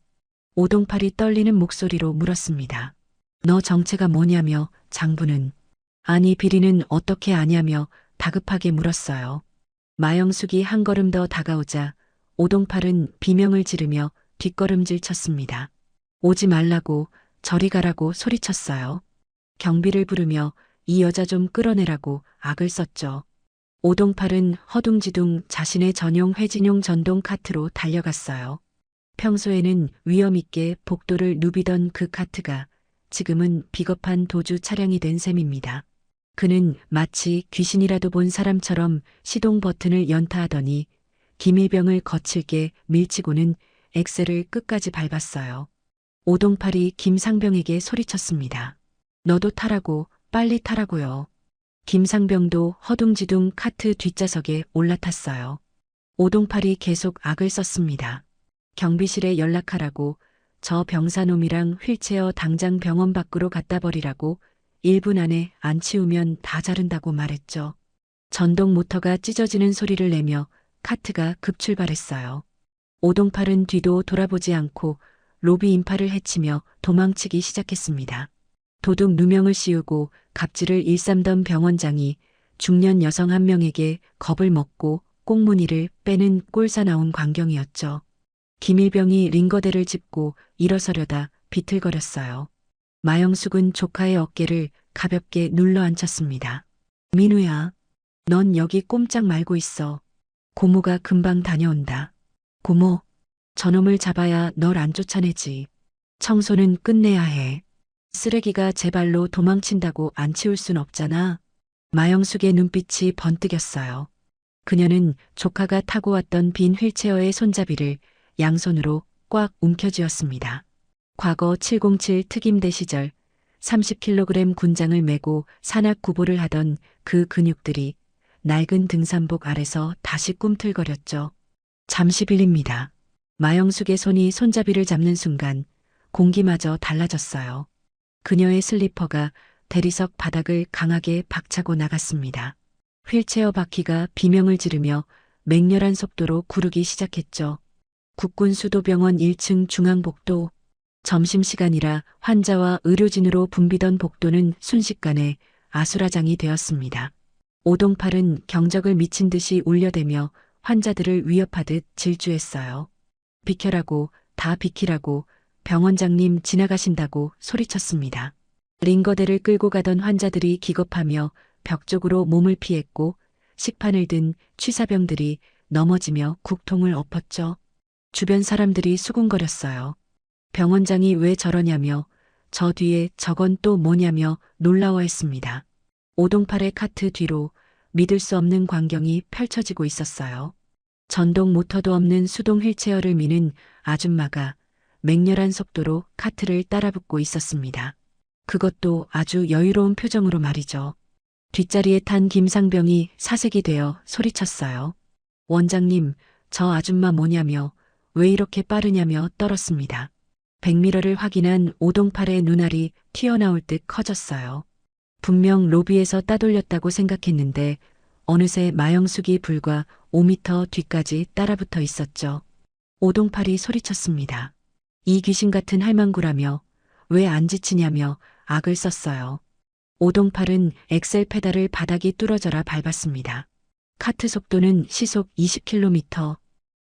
[SPEAKER 3] 오동팔이 떨리는 목소리로 물었습니다. 너 정체가 뭐냐며 장부는. 아니 비리는 어떻게 아냐며 다급하게 물었어요. 마영숙이 한 걸음 더 다가오자 오동팔은 비명을 지르며 뒷걸음질 쳤습니다. 오지 말라고 저리 가라고 소리쳤어요. 경비를 부르며 이 여자 좀 끌어내라고 악을 썼죠. 오동팔은 허둥지둥 자신의 전용 회진용 전동 카트로 달려갔어요. 평소에는 위험 있게 복도를 누비던 그 카트가 지금은 비겁한 도주 차량이 된 셈입니다. 그는 마치 귀신이라도 본 사람처럼 시동 버튼을 연타하더니 김일병을 거칠게 밀치고는 엑셀을 끝까지 밟았어요. 오동팔이 김상병에게 소리쳤습니다. 너도 타라고, 빨리 타라고요. 김상병도 허둥지둥 카트 뒷좌석에 올라탔어요. 오동팔이 계속 악을 썼습니다. 경비실에 연락하라고, 저 병사놈이랑 휠체어 당장 병원 밖으로 갖다 버리라고, 1분 안에 안 치우면 다 자른다고 말했죠. 전동 모터가 찢어지는 소리를 내며 카트가 급출발했어요. 오동팔은 뒤도 돌아보지 않고 로비 인파를 해치며 도망치기 시작했습니다. 도둑 누명을 씌우고 갑질을 일삼던 병원장이 중년 여성 한 명에게 겁을 먹고 꽁무니를 빼는 꼴사나운 광경이었죠. 김일병이 링거대를 짚고 일어서려다 비틀거렸어요. 마영숙은 조카의 어깨를 가볍게 눌러 앉혔습니다. 민우야, 넌 여기 꼼짝 말고 있어. 고모가 금방 다녀온다. 고모, 저놈을 잡아야 널 안 쫓아내지. 청소는 끝내야 해. 쓰레기가 제 발로 도망친다고 안 치울 순 없잖아. 마영숙의 눈빛이 번뜩였어요. 그녀는 조카가 타고 왔던 빈 휠체어의 손잡이를 양손으로 꽉 움켜쥐었습니다. 과거 707 특임대 시절 30kg 군장을 메고 산악 구보를 하던 그 근육들이 낡은 등산복 아래서 다시 꿈틀거렸죠. 잠시 빌립니다. 마영숙의 손이 손잡이를 잡는 순간 공기마저 달라졌어요. 그녀의 슬리퍼가 대리석 바닥을 강하게 박차고 나갔습니다. 휠체어 바퀴가 비명을 지르며 맹렬한 속도로 구르기 시작했죠. 국군수도병원 1층 중앙복도. 점심시간이라 환자와 의료진으로 붐비던 복도는 순식간에 아수라장이 되었습니다. 오동팔은 경적을 미친 듯이 울려대며 환자들을 위협하듯 질주했어요. 비켜라고, 다 비키라고, 병원장님 지나가신다고 소리쳤습니다. 링거대를 끌고 가던 환자들이 기겁하며 벽 쪽으로 몸을 피했고 식판을 든 취사병들이 넘어지며 국통을 엎었죠. 주변 사람들이 수군거렸어요. 병원장이 왜 저러냐며 저 뒤에 저건 또 뭐냐며 놀라워했습니다. 오동팔의 카트 뒤로 믿을 수 없는 광경이 펼쳐지고 있었어요. 전동 모터도 없는 수동 휠체어를 미는 아줌마가 맹렬한 속도로 카트를 따라붙고 있었습니다. 그것도 아주 여유로운 표정으로 말이죠. 뒷자리에 탄 김상병이 사색이 되어 소리쳤어요. 원장님, 저 아줌마 뭐냐며 왜 이렇게 빠르냐며 떨었습니다. 백미러를 확인한 오동팔의 눈알이 튀어나올 듯 커졌어요. 분명 로비에서 따돌렸다고 생각했는데 어느새 마영숙이 불과 5m 뒤까지 따라붙어 있었죠. 오동팔이 소리쳤습니다. 이 귀신 같은 할망구라며 왜 안 지치냐며 악을 썼어요. 오동팔은 엑셀 페달을 바닥이 뚫어져라 밟았습니다. 카트 속도는 시속 20km.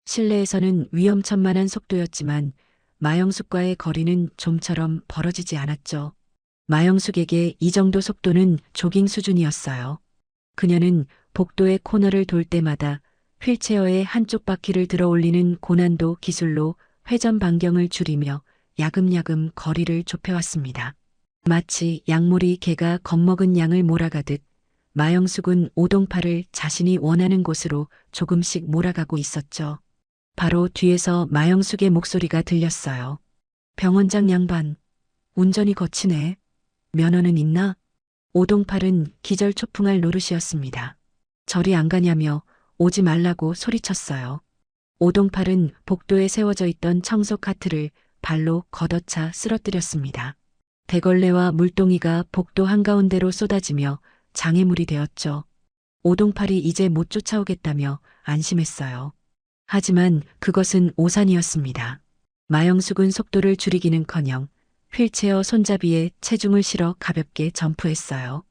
[SPEAKER 3] 실내에서는 위험천만한 속도였지만 마영숙과의 거리는 좀처럼 벌어지지 않았죠. 마영숙에게 이 정도 속도는 조깅 수준이었어요. 그녀는 복도의 코너를 돌 때마다 휠체어의 한쪽 바퀴를 들어 올리는 고난도 기술로 회전 반경을 줄이며 야금야금 거리를 좁혀왔습니다. 마치 양모리 개가 겁먹은 양을 몰아가듯 마영숙은 오동팔을 자신이 원하는 곳으로 조금씩 몰아가고 있었죠. 바로 뒤에서 마영숙의 목소리가 들렸어요. 병원장 양반, 운전이 거치네. 면허는 있나? 오동팔은 기절초풍할 노릇이었습니다. 저리 안 가냐며 오지 말라고 소리쳤어요. 오동팔은 복도에 세워져 있던 청소 카트를 발로 걷어차 쓰러뜨렸습니다. 대걸레와 물동이가 복도 한가운데로 쏟아지며 장애물이 되었죠. 오동팔이 이제 못 쫓아오겠다며 안심했어요. 하지만 그것은 오산이었습니다. 마영숙은 속도를 줄이기는커녕 휠체어 손잡이에 체중을 실어 가볍게 점프했어요.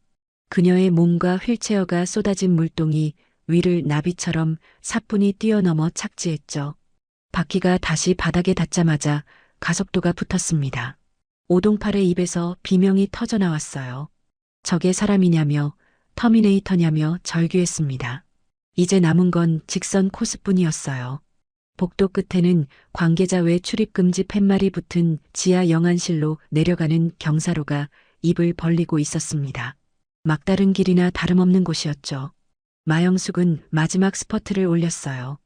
[SPEAKER 3] 그녀의 몸과 휠체어가 쏟아진 물동이 위를 나비처럼 사뿐히 뛰어넘어 착지했죠. 바퀴가 다시 바닥에 닿자마자 가속도가 붙었습니다. 오동팔의 입에서 비명이 터져나왔어요. 저게 사람이냐며 터미네이터냐며 절규했습니다. 이제 남은 건 직선 코스뿐이었어요. 복도 끝에는 관계자 외 출입금지 팻말이 붙은 지하 영안실로 내려가는 경사로가 입을 벌리고 있었습니다. 막다른 길이나 다름없는 곳이었죠. 마영숙은 마지막 스퍼트를 올렸어요.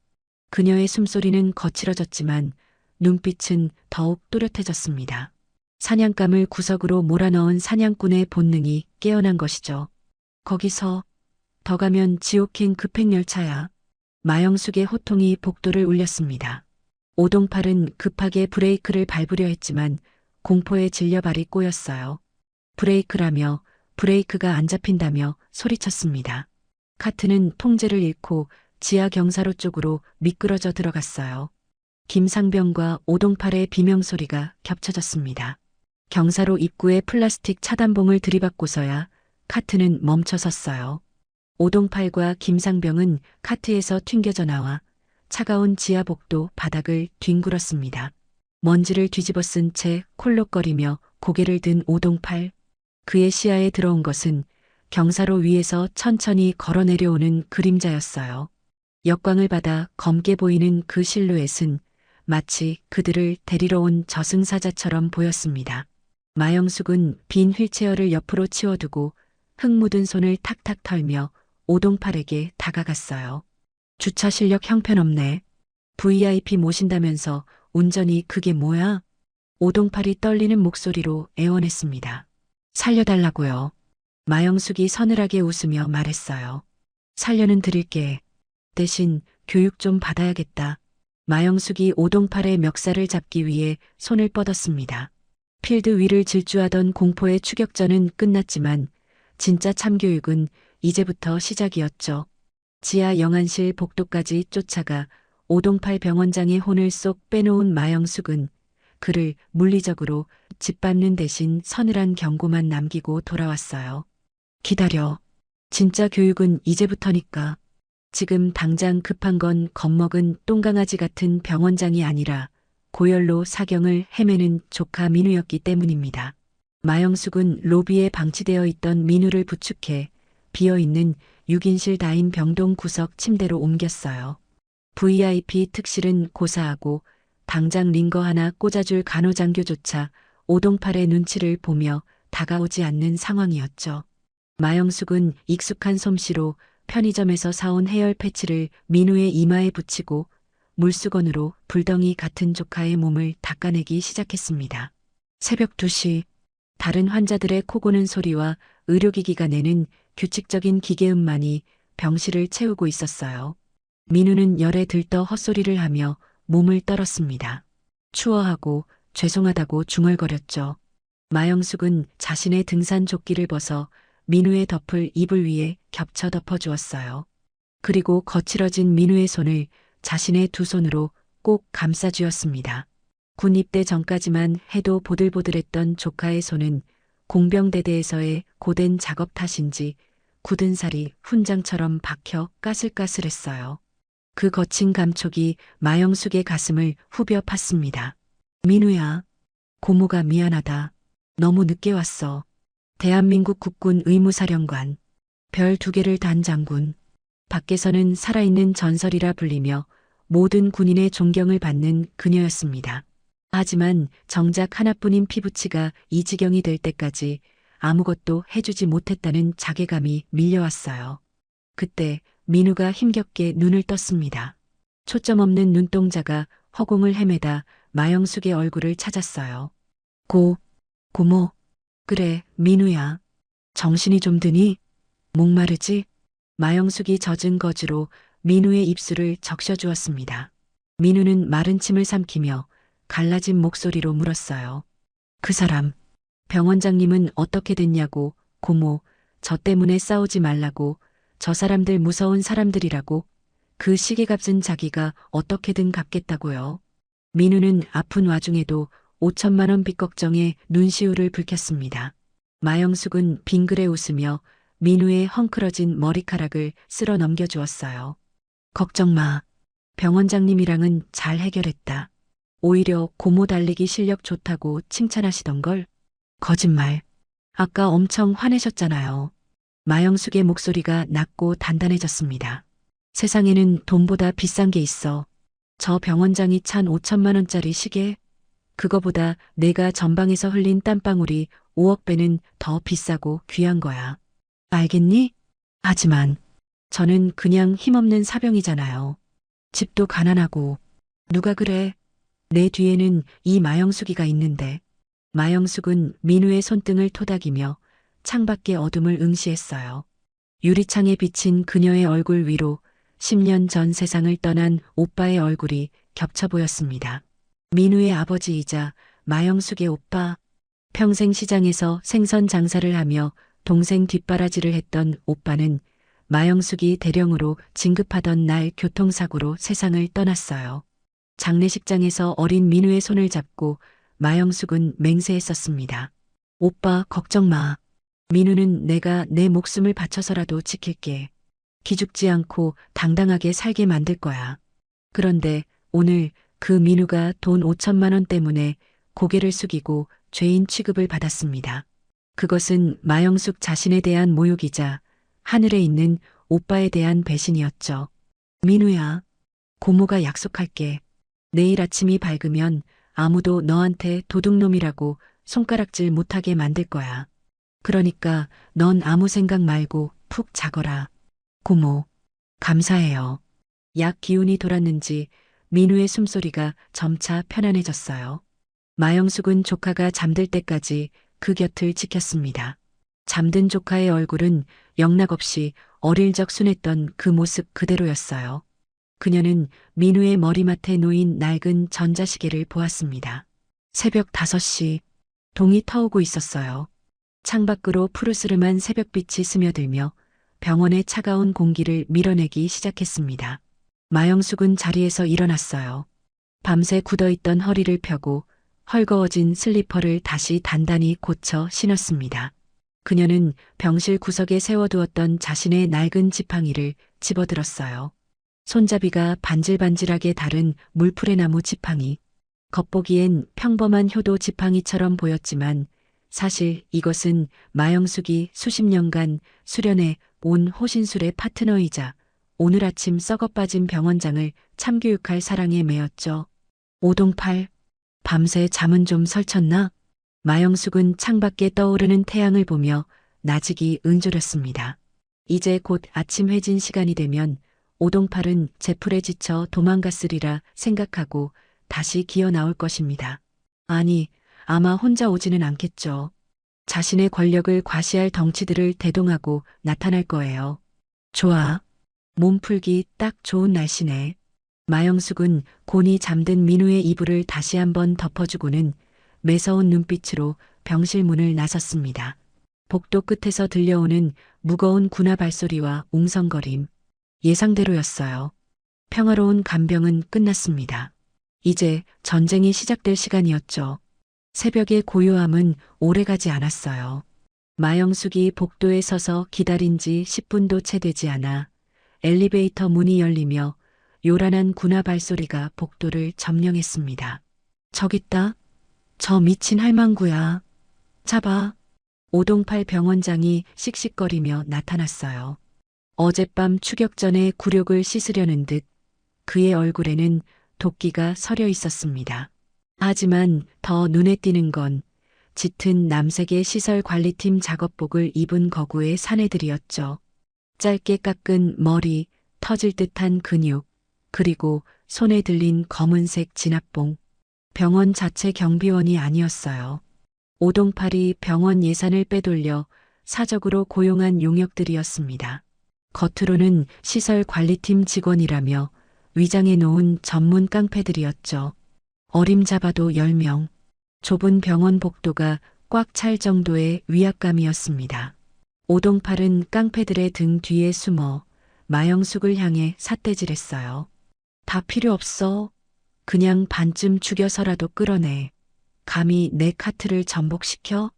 [SPEAKER 3] 그녀의 숨소리는 거칠어졌지만 눈빛은 더욱 또렷해졌습니다. 사냥감을 구석으로 몰아넣은 사냥꾼의 본능이 깨어난 것이죠. 거기서 더 가면 지옥행 급행열차야. 마영숙의 호통이 복도를 울렸습니다. 오동팔은 급하게 브레이크를 밟으려 했지만 공포에 질려 발이 꼬였어요. 브레이크라며 브레이크가 안 잡힌다며 소리쳤습니다. 카트는 통제를 잃고 지하 경사로 쪽으로 미끄러져 들어갔어요. 김상병과 오동팔의 비명소리가 겹쳐졌습니다. 경사로 입구에 플라스틱 차단봉을 들이받고서야 카트는 멈춰섰어요. 오동팔과 김상병은 카트에서 튕겨져 나와 차가운 지하복도 바닥을 뒹굴었습니다. 먼지를 뒤집어 쓴 채 콜록거리며 고개를 든 오동팔. 그의 시야에 들어온 것은 경사로 위에서 천천히 걸어 내려오는 그림자였어요. 역광을 받아 검게 보이는 그 실루엣은 마치 그들을 데리러 온 저승사자처럼 보였습니다. 마영숙은 빈 휠체어를 옆으로 치워두고 흙 묻은 손을 탁탁 털며 오동팔에게 다가갔어요. 주차 실력 형편없네. VIP 모신다면서 운전이 그게 뭐야? 오동팔이 떨리는 목소리로 애원했습니다. 살려달라고요. 마영숙이 서늘하게 웃으며 말했어요. 살려는 드릴게. 대신 교육 좀 받아야겠다. 마영숙이 오동팔의 멱살을 잡기 위해 손을 뻗었습니다. 필드 위를 질주하던 공포의 추격전은 끝났지만 진짜 참교육은 이제부터 시작이었죠. 지하 영안실 복도까지 쫓아가 오동팔 병원장의 혼을 쏙 빼놓은 마영숙은 그를 물리적으로 짓밟는 대신 서늘한 경고만 남기고 돌아왔어요. 기다려. 진짜 교육은 이제부터니까. 지금 당장 급한 건 겁먹은 똥강아지 같은 병원장이 아니라 고열로 사경을 헤매는 조카 민우였기 때문입니다. 마영숙은 로비에 방치되어 있던 민우를 부축해 비어있는 6인실 다인 병동 구석 침대로 옮겼어요. VIP 특실은 고사하고 당장 링거 하나 꽂아줄 간호장교조차 오동팔의 눈치를 보며 다가오지 않는 상황이었죠. 마영숙은 익숙한 솜씨로 편의점에서 사온 해열 패치를 민우의 이마에 붙이고 물수건으로 불덩이 같은 조카의 몸을 닦아내기 시작했습니다. 새벽 2시 다른 환자들의 코 고는 소리와 의료기기가 내는 규칙적인 기계음만이 병실을 채우고 있었어요. 민우는 열에 들떠 헛소리를 하며 몸을 떨었습니다. 추워하고 죄송하다고 중얼거렸죠. 마영숙은 자신의 등산 조끼를 벗어 민우의 덮을 이불 위에 겹쳐 덮어주었어요. 그리고 거칠어진 민우의 손을 자신의 두 손으로 꼭 감싸주었습니다. 군 입대 전까지만 해도 보들보들했던 조카의 손은 공병대대에서의 고된 작업 탓인지 굳은 살이 훈장처럼 박혀 까슬까슬했어요. 그 거친 감촉이 마영숙의 가슴을 후벼 팠습니다. 민우야, 고모가 미안하다. 너무 늦게 왔어. 대한민국 국군 의무사령관, 별 2개를 단 장군. 밖에서는 살아있는 전설이라 불리며 모든 군인의 존경을 받는 그녀였습니다. 하지만 정작 하나뿐인 피부치가 이 지경이 될 때까지 아무것도 해주지 못했다는 자괴감이 밀려왔어요. 그때 민우가 힘겹게 눈을 떴습니다. 초점 없는 눈동자가 허공을 헤매다 마영숙의 얼굴을 찾았어요. 고모. 그래, 민우야. 정신이 좀 드니? 목마르지? 마영숙이 젖은 거즈로 민우의 입술을 적셔주었습니다. 민우는 마른 침을 삼키며 갈라진 목소리로 물었어요. 그 사람, 병원장님은 어떻게 됐냐고. 고모, 저 때문에 싸우지 말라고. 저 사람들 무서운 사람들이라고. 그 시계값은 자기가 어떻게든 갚겠다고요. 민우는 아픈 와중에도 5천만 원 빚 걱정에 눈시울을 붉혔습니다. 마영숙은 빙그레 웃으며 민우의 헝클어진 머리카락을 쓸어 넘겨주었어요. 걱정 마. 병원장님이랑은 잘 해결했다. 오히려 고모 달리기 실력 좋다고 칭찬하시던걸. 거짓말. 아까 엄청 화내셨잖아요. 마영숙의 목소리가 낮고 단단해졌습니다. 세상에는 돈보다 비싼 게 있어. 저 병원장이 찬 5천만 원짜리 시계? 그거보다 내가 전방에서 흘린 땀방울이 5억 배는 더 비싸고 귀한 거야. 알겠니? 하지만 저는 그냥 힘없는 사병이잖아요. 집도 가난하고. 누가 그래? 내 뒤에는 이 마영숙이가 있는데. 마영숙은 민우의 손등을 토닥이며 창밖의 어둠을 응시했어요. 유리창에 비친 그녀의 얼굴 위로 10년 전 세상을 떠난 오빠의 얼굴이 겹쳐 보였습니다. 민우의 아버지이자 마영숙의 오빠. 평생 시장에서 생선 장사를 하며 동생 뒷바라지를 했던 오빠는 마영숙이 대령으로 진급하던 날 교통사고로 세상을 떠났어요. 장례식장에서 어린 민우의 손을 잡고 마영숙은 맹세했었습니다. 오빠 걱정 마. 민우는 내가 내 목숨을 바쳐서라도 지킬게. 기죽지 않고 당당하게 살게 만들 거야. 그런데 오늘 그 민우가 돈 5천만 원 때문에 고개를 숙이고 죄인 취급을 받았습니다. 그것은 마영숙 자신에 대한 모욕이자 하늘에 있는 오빠에 대한 배신이었죠. 민우야, 고모가 약속할게. 내일 아침이 밝으면 아무도 너한테 도둑놈이라고 손가락질 못하게 만들 거야. 그러니까 넌 아무 생각 말고 푹 자거라. 고모, 감사해요. 약 기운이 돌았는지 민우의 숨소리가 점차 편안해졌어요. 마영숙은 조카가 잠들 때까지 그 곁을 지켰습니다. 잠든 조카의 얼굴은 영락없이 어릴 적 순했던 그 모습 그대로였어요. 그녀는 민우의 머리맡에 놓인 낡은 전자시계를 보았습니다. 새벽 5시, 동이 터오고 있었어요. 창밖으로 푸르스름한 새벽빛이 스며들며 병원의 차가운 공기를 밀어내기 시작했습니다. 마영숙은 자리에서 일어났어요. 밤새 굳어있던 허리를 펴고 헐거워진 슬리퍼를 다시 단단히 고쳐 신었습니다. 그녀는 병실 구석에 세워두었던 자신의 낡은 지팡이를 집어들었어요. 손잡이가 반질반질하게 다른 물풀의 나무 지팡이. 겉보기엔 평범한 효도 지팡이처럼 보였지만 사실 이것은 마영숙이 수십 년간 수련해 온 호신술의 파트너이자 오늘 아침 썩어빠진 병원장을 참교육할 사랑에 매였죠. 오동팔, 밤새 잠은 좀 설쳤나? 마영숙은 창밖에 떠오르는 태양을 보며 나직이 응조렸습니다. 이제 곧 아침 회진 시간이 되면 오동팔은 제풀에 지쳐 도망갔으리라 생각하고 다시 기어 나올 것입니다. 아니, 아마 혼자 오지는 않겠죠. 자신의 권력을 과시할 덩치들을 대동하고 나타날 거예요. 좋아. 몸풀기 딱 좋은 날씨네. 마영숙은 곤히 잠든 민우의 이불을 다시 한번 덮어주고는 매서운 눈빛으로 병실 문을 나섰습니다. 복도 끝에서 들려오는 무거운 군화 발소리와 웅성거림. 예상대로였어요. 평화로운 간병은 끝났습니다. 이제 전쟁이 시작될 시간이었죠. 새벽의 고요함은 오래가지 않았어요. 마영숙이 복도에 서서 기다린 지 10분도 채 되지 않아 엘리베이터 문이 열리며 요란한 군화 발소리가 복도를 점령했습니다. 저기 있다. 저 미친 할망구야. 잡아. 오동팔 병원장이 씩씩거리며 나타났어요. 어젯밤 추격 전에 굴욕을 씻으려는 듯 그의 얼굴에는 도끼가 서려 있었습니다. 하지만 더 눈에 띄는 건 짙은 남색의 시설관리팀 작업복을 입은 거구의 사내들이었죠. 짧게 깎은 머리, 터질 듯한 근육, 그리고 손에 들린 검은색 진압봉. 병원 자체 경비원이 아니었어요. 오동팔이 병원 예산을 빼돌려 사적으로 고용한 용역들이었습니다. 겉으로는 시설관리팀 직원이라며 위장해 놓은 전문 깡패들이었죠. 어림잡아도 10명. 좁은 병원 복도가 꽉 찰 정도의 위압감이었습니다. 오동팔은 깡패들의 등 뒤에 숨어 마영숙을 향해 삿대질했어요. 다 필요 없어. 그냥 반쯤 죽여서라도 끌어내. 감히 내 카트를 전복시켜?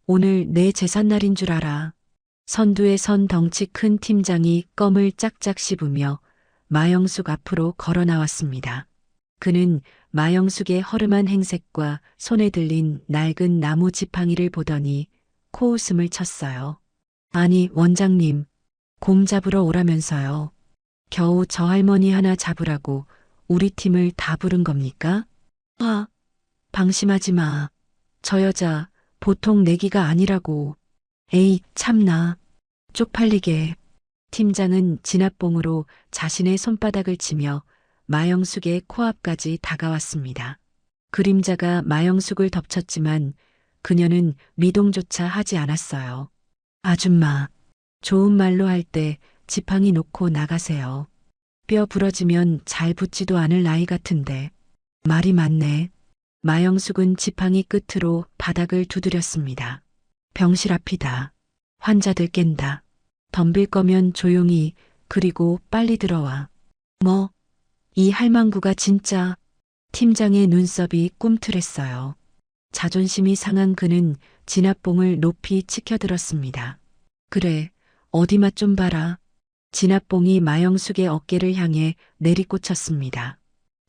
[SPEAKER 3] 오늘 내 제삿날인 줄 알아. 선두에 선 덩치 큰 팀장이 껌을 짝짝 씹으며 마영숙 앞으로 걸어 나왔습니다. 그는 마영숙의 허름한 행색과 손에 들린 낡은 나무 지팡이를 보더니 코웃음을 쳤어요. 아니, 원장님, 곰 잡으러 오라면서요. 겨우 저 할머니 하나 잡으라고 우리 팀을 다 부른 겁니까? 아, 방심하지 마. 저 여자 보통 내기가 아니라고. 에이, 참나. 쪽팔리게. 팀장은 진압봉으로 자신의 손바닥을 치며 마영숙의 코앞까지 다가왔습니다. 그림자가 마영숙을 덮쳤지만 그녀는 미동조차 하지 않았어요. 아줌마, 좋은 말로 할 때 지팡이 놓고 나가세요. 뼈 부러지면 잘 붙지도 않을 나이 같은데. 말이 많네. 마영숙은 지팡이 끝으로 바닥을 두드렸습니다. 병실 앞이다. 환자들 깬다. 덤빌 거면 조용히, 그리고 빨리 들어와. 뭐, 이 할망구가 진짜. 팀장의 눈썹이 꿈틀했어요. 자존심이 상한 그는 진압봉을 높이 치켜들었습니다. 그래, 어디 맛 좀 봐라. 진압봉이 마영숙의 어깨를 향해 내리꽂혔습니다.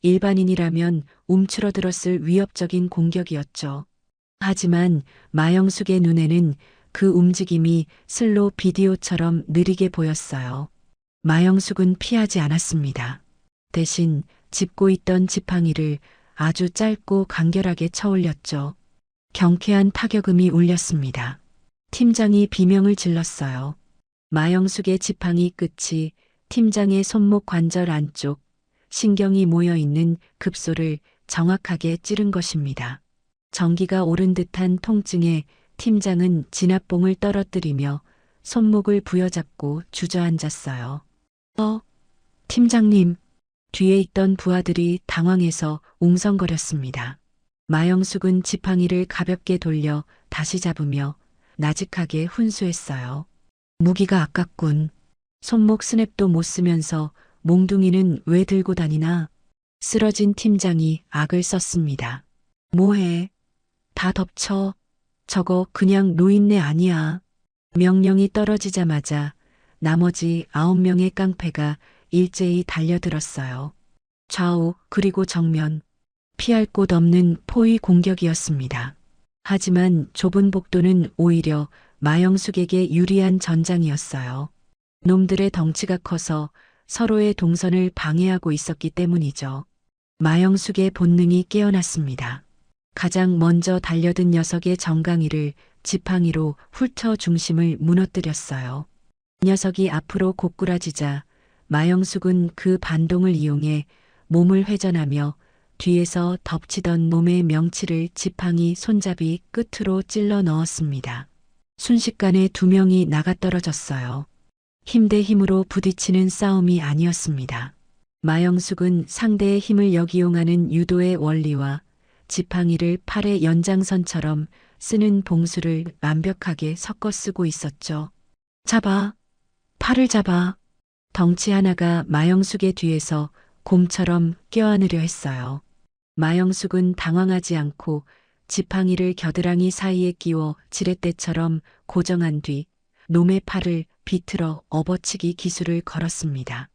[SPEAKER 3] 일반인이라면 움츠러들었을 위협적인 공격이었죠. 하지만 마영숙의 눈에는 그 움직임이 슬로 비디오처럼 느리게 보였어요. 마영숙은 피하지 않았습니다. 대신 짚고 있던 지팡이를 아주 짧고 간결하게 쳐올렸죠. 경쾌한 타격음이 울렸습니다. 팀장이 비명을 질렀어요. 마영숙의 지팡이 끝이 팀장의 손목 관절 안쪽, 신경이 모여있는 급소를 정확하게 찌른 것입니다. 전기가 오른 듯한 통증에 팀장은 진압봉을 떨어뜨리며 손목을 부여잡고 주저앉았어요. 팀장님. 뒤에 있던 부하들이 당황해서 웅성거렸습니다. 마영숙은 지팡이를 가볍게 돌려 다시 잡으며 나직하게 훈수했어요. 무기가 아깝군. 손목 스냅도 못 쓰면서 몽둥이는 왜 들고 다니나? 쓰러진 팀장이 악을 썼습니다. 뭐해? 다 덮쳐. 저거 그냥 노인네 아니야. 명령이 떨어지자마자 나머지 9명의 깡패가 일제히 달려들었어요. 좌우 그리고 정면. 피할 곳 없는 포위 공격이었습니다. 하지만 좁은 복도는 오히려 마영숙에게 유리한 전장이었어요. 놈들의 덩치가 커서 서로의 동선을 방해하고 있었기 때문이죠. 마영숙의 본능이 깨어났습니다. 가장 먼저 달려든 녀석의 정강이를 지팡이로 훑어 중심을 무너뜨렸어요. 녀석이 앞으로 고꾸라지자 마영숙은 그 반동을 이용해 몸을 회전하며 뒤에서 덮치던 놈의 명치를 지팡이 손잡이 끝으로 찔러 넣었습니다. 순식간에 2명이 나가떨어졌어요. 힘 대 힘으로 부딪히는 싸움이 아니었습니다. 마영숙은 상대의 힘을 역이용하는 유도의 원리와 지팡이를 팔의 연장선처럼 쓰는 봉수를 완벽하게 섞어 쓰고 있었죠. 잡아. 팔을 잡아. 덩치 하나가 마영숙의 뒤에서 곰처럼 껴안으려 했어요. 마영숙은 당황하지 않고 지팡이를 겨드랑이 사이에 끼워 지렛대처럼 고정한 뒤 놈의 팔을 비틀어 업어치기 기술을 걸었습니다.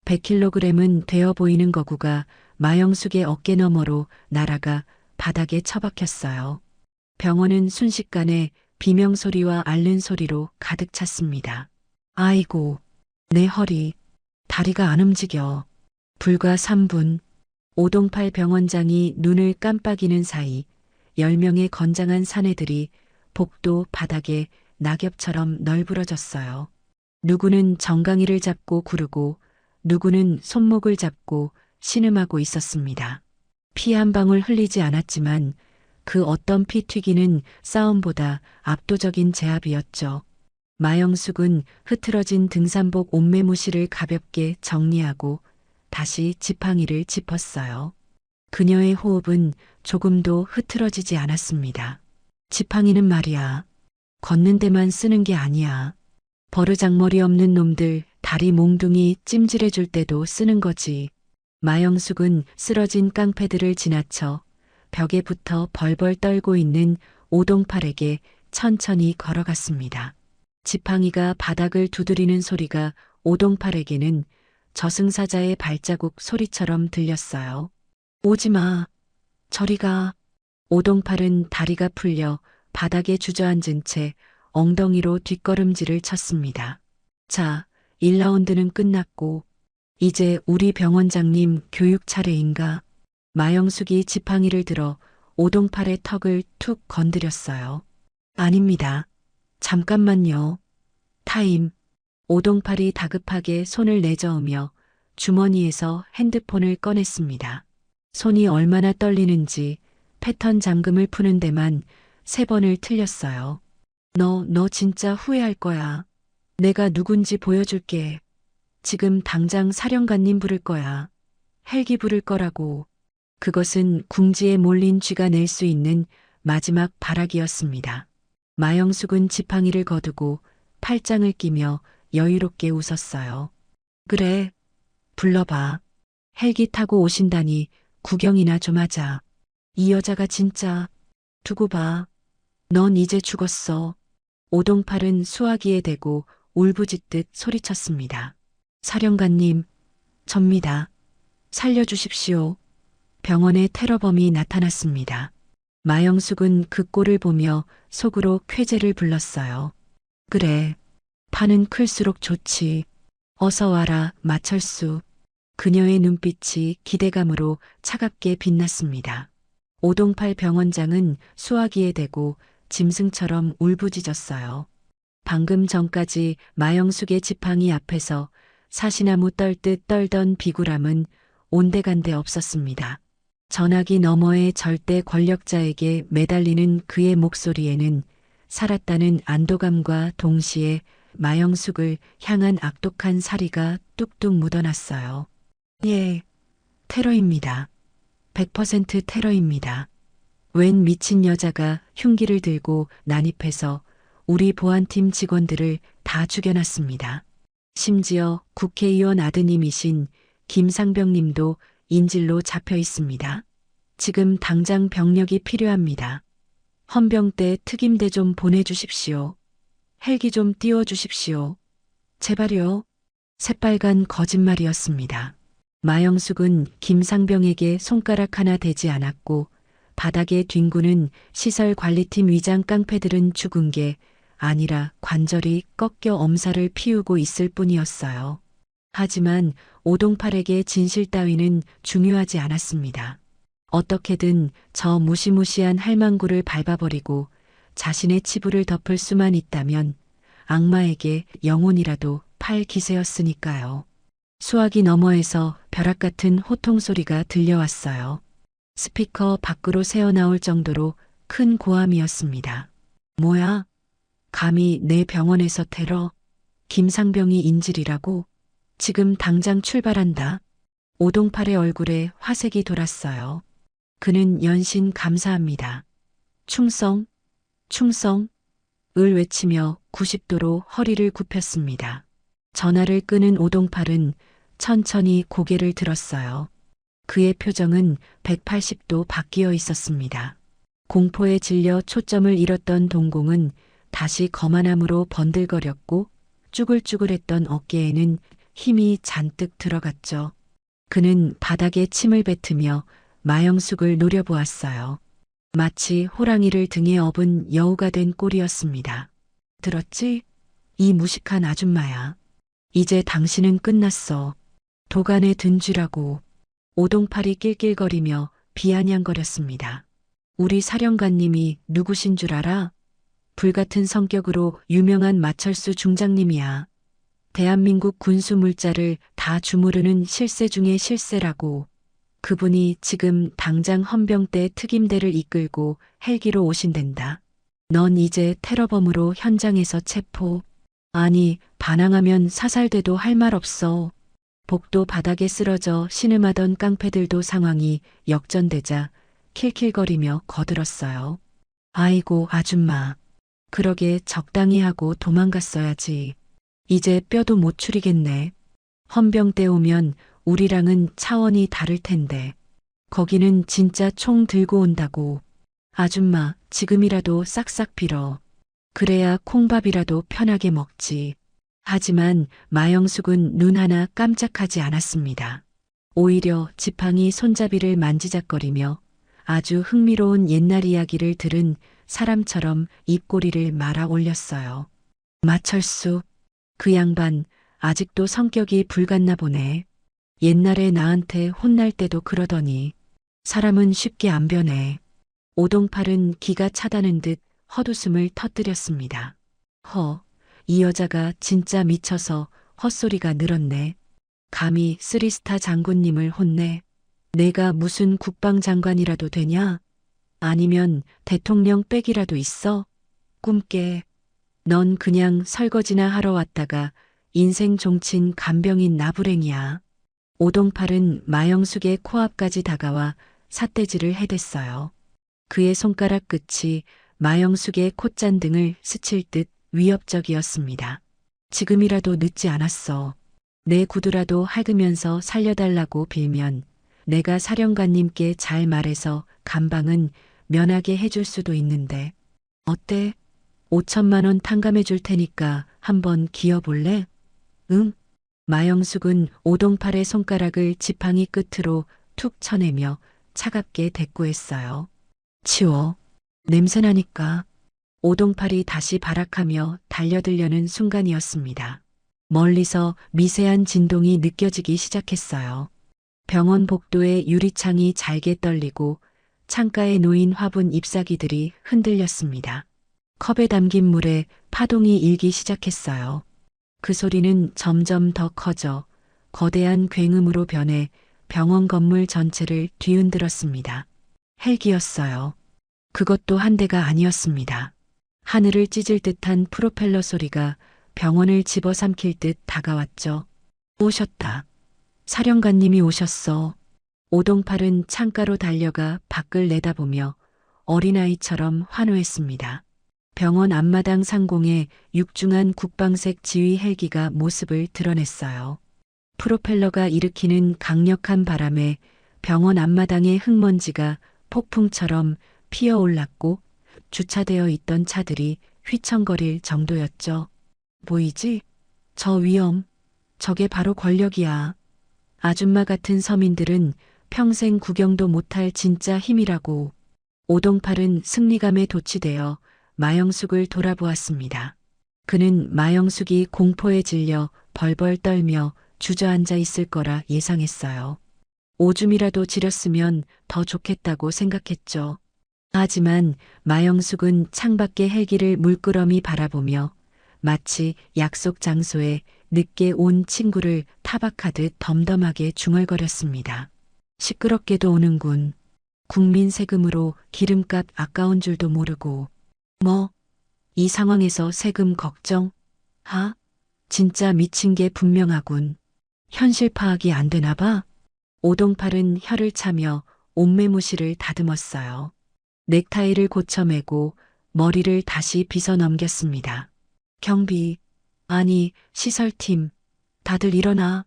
[SPEAKER 3] 100kg은 되어 보이는 거구가 마영숙의 어깨 너머로 날아가 바닥에 처박혔어요. 병원은 순식간에 비명소리와 앓는 소리로 가득 찼습니다. 아이고, 내 허리, 다리가 안 움직여. 불과 3분, 오동팔 병원장이 눈을 깜빡이는 사이 10명의 건장한 사내들이 복도 바닥에 낙엽처럼 널브러졌어요. 누구는 정강이를 잡고 구르고 누구는 손목을 잡고 신음하고 있었습니다. 피 한 방울 흘리지 않았지만 그 어떤 피 튀기는 싸움보다 압도적인 제압이었죠. 마영숙은 흐트러진 등산복 옷매무실을 가볍게 정리하고 다시 지팡이를 짚었어요. 그녀의 호흡은 조금도 흐트러지지 않았습니다. 지팡이는 말이야. 걷는 데만 쓰는 게 아니야. 버르장머리 없는 놈들 다리 몽둥이 찜질해줄 때도 쓰는 거지. 마영숙은 쓰러진 깡패들을 지나쳐 벽에 붙어 벌벌 떨고 있는 오동팔에게 천천히 걸어갔습니다. 지팡이가 바닥을 두드리는 소리가 오동팔에게는 저승사자의 발자국 소리처럼 들렸어요. 오지 마. 저리 가. 오동팔은 다리가 풀려 바닥에 주저앉은 채 엉덩이로 뒷걸음질을 쳤습니다. 자, 1라운드는 끝났고 이제 우리 병원장님 교육 차례인가? 마영숙이 지팡이를 들어 오동팔의 턱을 툭 건드렸어요. 아닙니다. 잠깐만요. 타임. 오동팔이 다급하게 손을 내저으며 주머니에서 핸드폰을 꺼냈습니다. 손이 얼마나 떨리는지 패턴 잠금을 푸는 데만 3번을 틀렸어요. 너 진짜 후회할 거야. 내가 누군지 보여줄게. 지금 당장 사령관님 부를 거야. 헬기 부를 거라고. 그것은 궁지에 몰린 쥐가 낼 수 있는 마지막 발악이었습니다. 마영숙은 지팡이를 거두고 팔짱을 끼며 여유롭게 웃었어요. 그래, 불러봐. 헬기 타고 오신다니 구경이나 좀 하자. 이 여자가 진짜. 두고 봐. 넌 이제 죽었어. 오동팔은 수화기에 대고 울부짖듯 소리쳤습니다. 사령관님, 접니다. 살려주십시오. 병원에 테러범이 나타났습니다. 마영숙은 그 꼴을 보며 속으로 쾌재를 불렀어요. 그래, 판은 클수록 좋지. 어서 와라, 마철수. 그녀의 눈빛이 기대감으로 차갑게 빛났습니다. 오동팔 병원장은 수화기에 대고 짐승처럼 울부짖었어요. 방금 전까지 마영숙의 지팡이 앞에서 사시나무 떨듯 떨던 비굴함은 온데간데 없었습니다. 전화기 너머의 절대 권력자에게 매달리는 그의 목소리에는 살았다는 안도감과 동시에 마영숙을 향한 악독한 사리가 뚝뚝 묻어났어요. 예, 테러입니다. 100% 테러입니다. 웬 미친 여자가 흉기를 들고 난입해서 우리 보안팀 직원들을 다 죽여놨습니다. 심지어 국회의원 아드님이신 김상병 님도 인질로 잡혀 있습니다. 지금 당장 병력이 필요합니다. 헌병대 특임대 좀 보내주십시오. 헬기 좀 띄워주십시오. 제발요. 새빨간 거짓말이었습니다. 마영숙은 김상병에게 손가락 하나 대지 않았고 바닥에 뒹구는 시설관리팀 위장 깡패들은 죽은 게 아니라 관절이 꺾여 엄살을 피우고 있을 뿐이었어요. 하지만 오동팔에게 진실 따위는 중요하지 않았습니다. 어떻게든 저 무시무시한 할망구를 밟아버리고 자신의 치부를 덮을 수만 있다면 악마에게 영혼이라도 팔 기세였으니까요. 수화기 너머에서 벼락 같은 호통 소리가 들려왔어요. 스피커 밖으로 새어나올 정도로 큰 고함이었습니다. 뭐야? 감히 내 병원에서 테러? 김상병이 인질이라고? 지금 당장 출발한다. 오동팔의 얼굴에 화색이 돌았어요. 그는 연신 감사합니다. 충성, 충성, 을 외치며 90도로 허리를 굽혔습니다. 전화를 끄는 오동팔은 천천히 고개를 들었어요. 그의 표정은 180도 바뀌어 있었습니다. 공포에 질려 초점을 잃었던 동공은 다시 거만함으로 번들거렸고 쭈글쭈글했던 어깨에는 힘이 잔뜩 들어갔죠. 그는 바닥에 침을 뱉으며 마영숙을 노려보았어요. 마치 호랑이를 등에 업은 여우가 된 꼴이었습니다. 들었지? 이 무식한 아줌마야. 이제 당신은 끝났어. 도간에 든 쥐라고. 오동팔이 낄낄거리며 비아냥거렸습니다. 우리 사령관님이 누구신 줄 알아? 불같은 성격으로 유명한 마철수 중장님이야. 대한민국 군수 물자를 다 주무르는 실세 중의 실세라고. 그분이 지금 당장 헌병대 특임대를 이끌고 헬기로 오신댄다. 넌 이제 테러범으로 현장에서 체포. 아니, 반항하면 사살돼도 할 말 없어. 복도 바닥에 쓰러져 신음하던 깡패들도 상황이 역전되자 킬킬거리며 거들었어요. 아이고 아줌마. 그러게 적당히 하고 도망갔어야지. 이제 뼈도 못 추리겠네. 헌병대 오면 우리랑은 차원이 다를 텐데. 거기는 진짜 총 들고 온다고. 아줌마, 지금이라도 싹싹 빌어. 그래야 콩밥이라도 편하게 먹지. 하지만 마영숙은 눈 하나 깜짝하지 않았습니다. 오히려 지팡이 손잡이를 만지작거리며 아주 흥미로운 옛날 이야기를 들은 사람처럼 입꼬리를 말아 올렸어요. 마철수, 그 양반 아직도 성격이 불같나 보네. 옛날에 나한테 혼날 때도 그러더니 사람은 쉽게 안 변해. 오동팔은 기가 차다는 듯 헛웃음을 터뜨렸습니다. 이 여자가 진짜 미쳐서 헛소리가 늘었네. 감히 쓰리스타 장군님을 혼내. 내가 무슨 국방장관이라도 되냐? 아니면 대통령 백이라도 있어? 꿈깨. 넌 그냥 설거지나 하러 왔다가 인생 종친 간병인 나부랭이야. 오동팔은 마영숙의 코앞까지 다가와 삿대질을 해댔어요. 그의 손가락 끝이 마영숙의 콧잔등을 스칠 듯 위협적이었습니다. 지금이라도 늦지 않았어. 내 구두라도 핥으면서 살려달라고 빌면 내가 사령관님께 잘 말해서 감방은 면하게 해줄 수도 있는데. 어때? 5천만 원 탕감해 줄 테니까 한번 기어볼래? 응? 마영숙은 오동팔의 손가락을 지팡이 끝으로 툭 쳐내며 차갑게 대꾸했어요. 치워. 냄새나니까. 오동팔이 다시 발악하며 달려들려는 순간이었습니다. 멀리서 미세한 진동이 느껴지기 시작했어요. 병원 복도의 유리창이 잘게 떨리고 창가에 놓인 화분 잎사귀들이 흔들렸습니다. 컵에 담긴 물에 파동이 일기 시작했어요. 그 소리는 점점 더 커져 거대한 굉음으로 변해 병원 건물 전체를 뒤흔들었습니다. 헬기였어요. 그것도 한 대가 아니었습니다. 하늘을 찢을 듯한 프로펠러 소리가 병원을 집어삼킬 듯 다가왔죠. 오셨다. 사령관님이 오셨어. 오동팔은 창가로 달려가 밖을 내다보며 어린아이처럼 환호했습니다. 병원 앞마당 상공에 육중한 국방색 지휘 헬기가 모습을 드러냈어요. 프로펠러가 일으키는 강력한 바람에 병원 앞마당의 흙먼지가 폭풍처럼 피어올랐고 주차되어 있던 차들이 휘청거릴 정도였죠. 보이지? 저 위험. 저게 바로 권력이야. 아줌마 같은 서민들은 평생 구경도 못할 진짜 힘이라고. 오동팔은 승리감에 도취되어 마영숙을 돌아보았습니다. 그는 마영숙이 공포에 질려 벌벌 떨며 주저앉아 있을 거라 예상했어요. 오줌이라도 지렸으면 더 좋겠다고 생각했죠. 하지만 마영숙은 창밖의 헬기를 물끄러미 바라보며 마치 약속 장소에 늦게 온 친구를 타박하듯 덤덤하게 중얼거렸습니다. 시끄럽게도 오는군. 국민 세금으로 기름값 아까운 줄도 모르고. 뭐? 이 상황에서 세금 걱정? 진짜 미친 게 분명하군. 현실 파악이 안 되나 봐? 오동팔은 혀를 차며 옷매무시를 다듬었어요. 넥타이를 고쳐매고 머리를 다시 빗어 넘겼습니다. 경비, 아니 시설팀, 다들 일어나.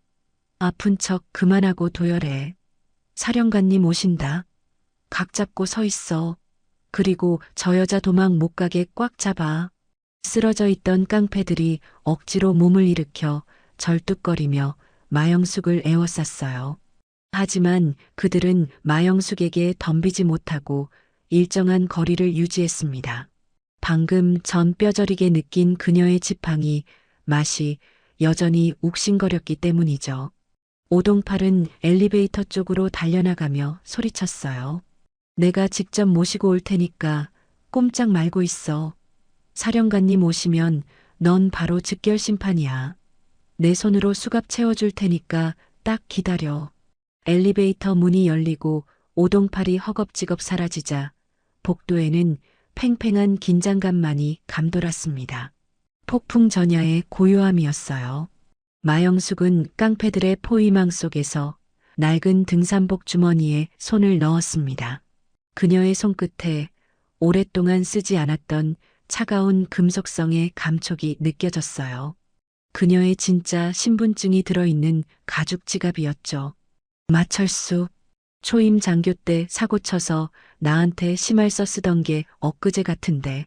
[SPEAKER 3] 아픈 척 그만하고 도열해. 사령관님 오신다. 각 잡고 서 있어. 그리고 저 여자 도망 못 가게 꽉 잡아. 쓰러져 있던 깡패들이 억지로 몸을 일으켜 절뚝거리며 마영숙을 에워쌌어요. 하지만 그들은 마영숙에게 덤비지 못하고 일정한 거리를 유지했습니다. 방금 전 뼈저리게 느낀 그녀의 지팡이 맛이 여전히 욱신거렸기 때문이죠. 오동팔은 엘리베이터 쪽으로 달려나가며 소리쳤어요. 내가 직접 모시고 올 테니까 꼼짝 말고 있어. 사령관님 오시면 넌 바로 즉결 심판이야. 내 손으로 수갑 채워줄 테니까 딱 기다려. 엘리베이터 문이 열리고 오동팔이 허겁지겁 사라지자 복도에는 팽팽한 긴장감만이 감돌았습니다. 폭풍 전야의 고요함이었어요. 마영숙은 깡패들의 포위망 속에서 낡은 등산복 주머니에 손을 넣었습니다. 그녀의 손끝에 오랫동안 쓰지 않았던 차가운 금속성의 감촉이 느껴졌어요. 그녀의 진짜 신분증이 들어있는 가죽 지갑이었죠. 마철수, 초임 장교 때 사고 쳐서 나한테 심할서 쓰던 게 엊그제 같은데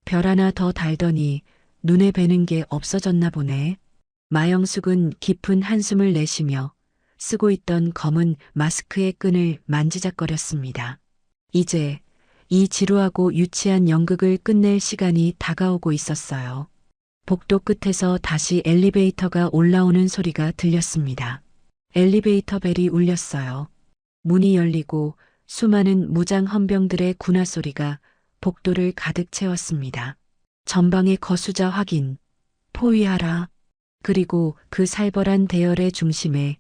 [SPEAKER 3] 별 하나 더 달더니 눈에 뵈는 게 없어졌나 보네. 마영숙은 깊은 한숨을 내쉬며 쓰고 있던 검은 마스크의 끈을 만지작거렸습니다. 이제 이 지루하고 유치한 연극을 끝낼 시간이 다가오고 있었어요. 복도 끝에서 다시 엘리베이터가 올라오는 소리가 들렸습니다. 엘리베이터 벨이 울렸어요. 문이 열리고 수많은 무장 헌병들의 군화 소리가 복도를 가득 채웠습니다. 전방의 거수자 확인, 포위하라. 그리고 그 살벌한 대열의 중심에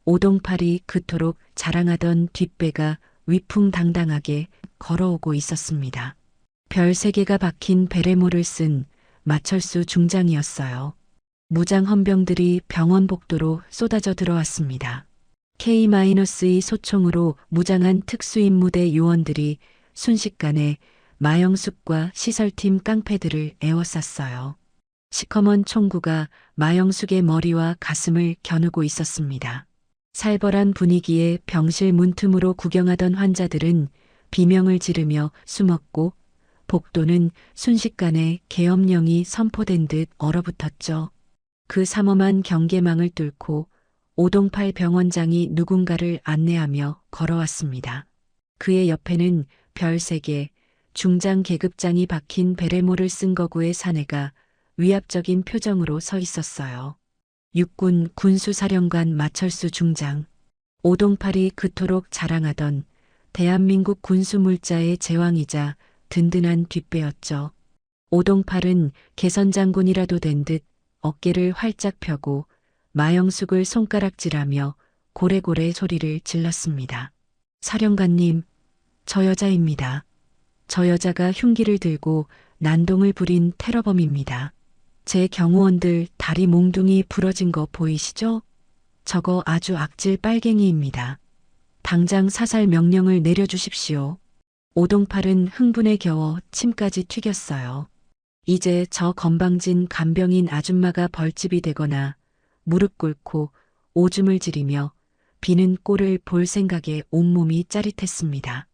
[SPEAKER 3] 오동팔이 그토록 자랑하던 뒷배가 위풍당당하게 걸어오고 있었습니다. 별 3개가 박힌 베레모를 쓴 마철수 중장이었어요. 무장 헌병들이 병원 복도로 쏟아져 들어왔습니다. K-2 소총으로 무장한 특수임무대 요원들이 순식간에 마영숙과 시설팀 깡패들을 에워쌌어요. 시커먼 총구가 마영숙의 머리와 가슴을 겨누고 있었습니다. 살벌한 분위기에 병실 문틈으로 구경하던 환자들은 비명을 지르며 숨었고 복도는 순식간에 계엄령이 선포된 듯 얼어붙었죠. 그 삼엄한 경계망을 뚫고 오동팔 병원장이 누군가를 안내하며 걸어왔습니다. 그의 옆에는 별 3개, 중장 계급장이 박힌 베레모를 쓴 거구의 사내가 위압적인 표정으로 서 있었어요. 육군 군수사령관 마철수 중장. 오동팔이 그토록 자랑하던 대한민국 군수물자의 제왕이자 든든한 뒷배였죠. 오동팔은 개선장군이라도 된 듯 어깨를 활짝 펴고 마영숙을 손가락질하며 고래고래 소리를 질렀습니다. 사령관님, 저 여자입니다. 저 여자가 흉기를 들고 난동을 부린 테러범입니다. 제 경호원들 다리 몽둥이 부러진 거 보이시죠? 저거 아주 악질 빨갱이입니다. 당장 사살 명령을 내려주십시오. 오동팔은 흥분에 겨워 침까지 튀겼어요. 이제 저 건방진 간병인 아줌마가 벌집이 되거나 무릎 꿇고 오줌을 지리며 비는 꼴을 볼 생각에 온몸이 짜릿했습니다.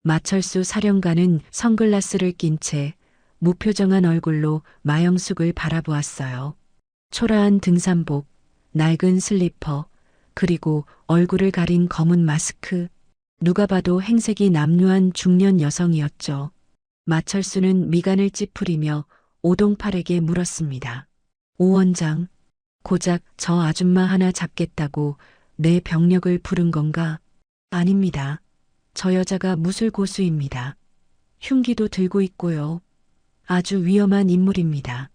[SPEAKER 3] 마철수 사령관은 선글라스를 낀 채 무표정한 얼굴로 마영숙을 바라보았어요. 초라한 등산복, 낡은 슬리퍼, 그리고 얼굴을 가린 검은 마스크. 누가 봐도 행색이 남루한 중년 여성이었죠. 마철수는 미간을 찌푸리며 오동팔에게 물었습니다. 오 원장, 고작 저 아줌마 하나 잡겠다고 내 병력을 부른 건가? 아닙니다. 저 여자가 무술고수입니다. 흉기도 들고 있고요. 아주 위험한 인물입니다.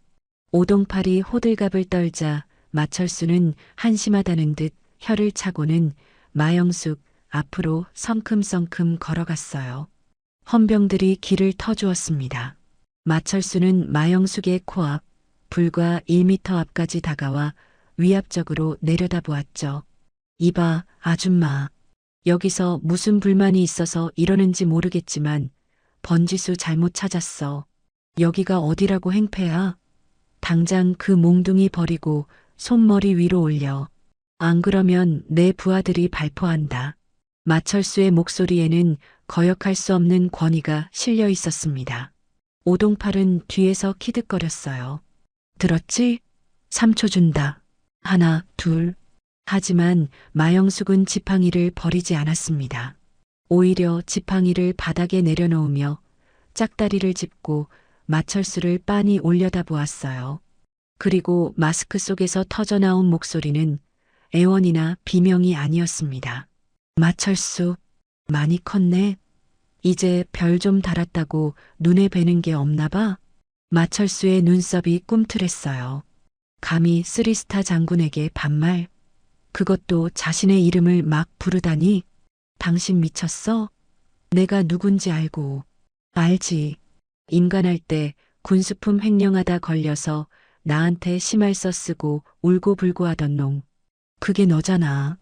[SPEAKER 3] 오동팔이 호들갑을 떨자 마철수는 한심하다는 듯 혀를 차고는 마영숙 앞으로 성큼성큼 걸어갔어요. 헌병들이 길을 터주었습니다. 마철수는 마영숙의 코앞, 불과 1미터 앞까지 다가와 위압적으로 내려다보았죠. 이봐, 아줌마. 여기서 무슨 불만이 있어서 이러는지 모르겠지만 번지수 잘못 찾았어. 여기가 어디라고 행패야? 당장 그 몽둥이 버리고 손머리 위로 올려. 안 그러면 내 부하들이 발포한다. 마철수의 목소리에는 거역할 수 없는 권위가 실려 있었습니다. 오동팔은 뒤에서 키득거렸어요. 들었지? 3초 준다. 하나, 둘. 하지만 마영숙은 지팡이를 버리지 않았습니다. 오히려 지팡이를 바닥에 내려놓으며 짝다리를 짚고 마철수를 빤히 올려다보았어요. 그리고 마스크 속에서 터져나온 목소리는 애원이나 비명이 아니었습니다. 마철수, 많이 컸네. 이제 별 좀 달았다고 눈에 뵈는 게 없나 봐. 마철수의 눈썹이 꿈틀했어요. 감히 3스타 장군에게 반말. 그것도 자신의 이름을 막 부르다니. 당신 미쳤어? 내가 누군지 알고. 알지. 임관할 때 군수품 횡령하다 걸려서 나한테 심할서 쓰고 울고불고 하던 놈. 그게 너잖아.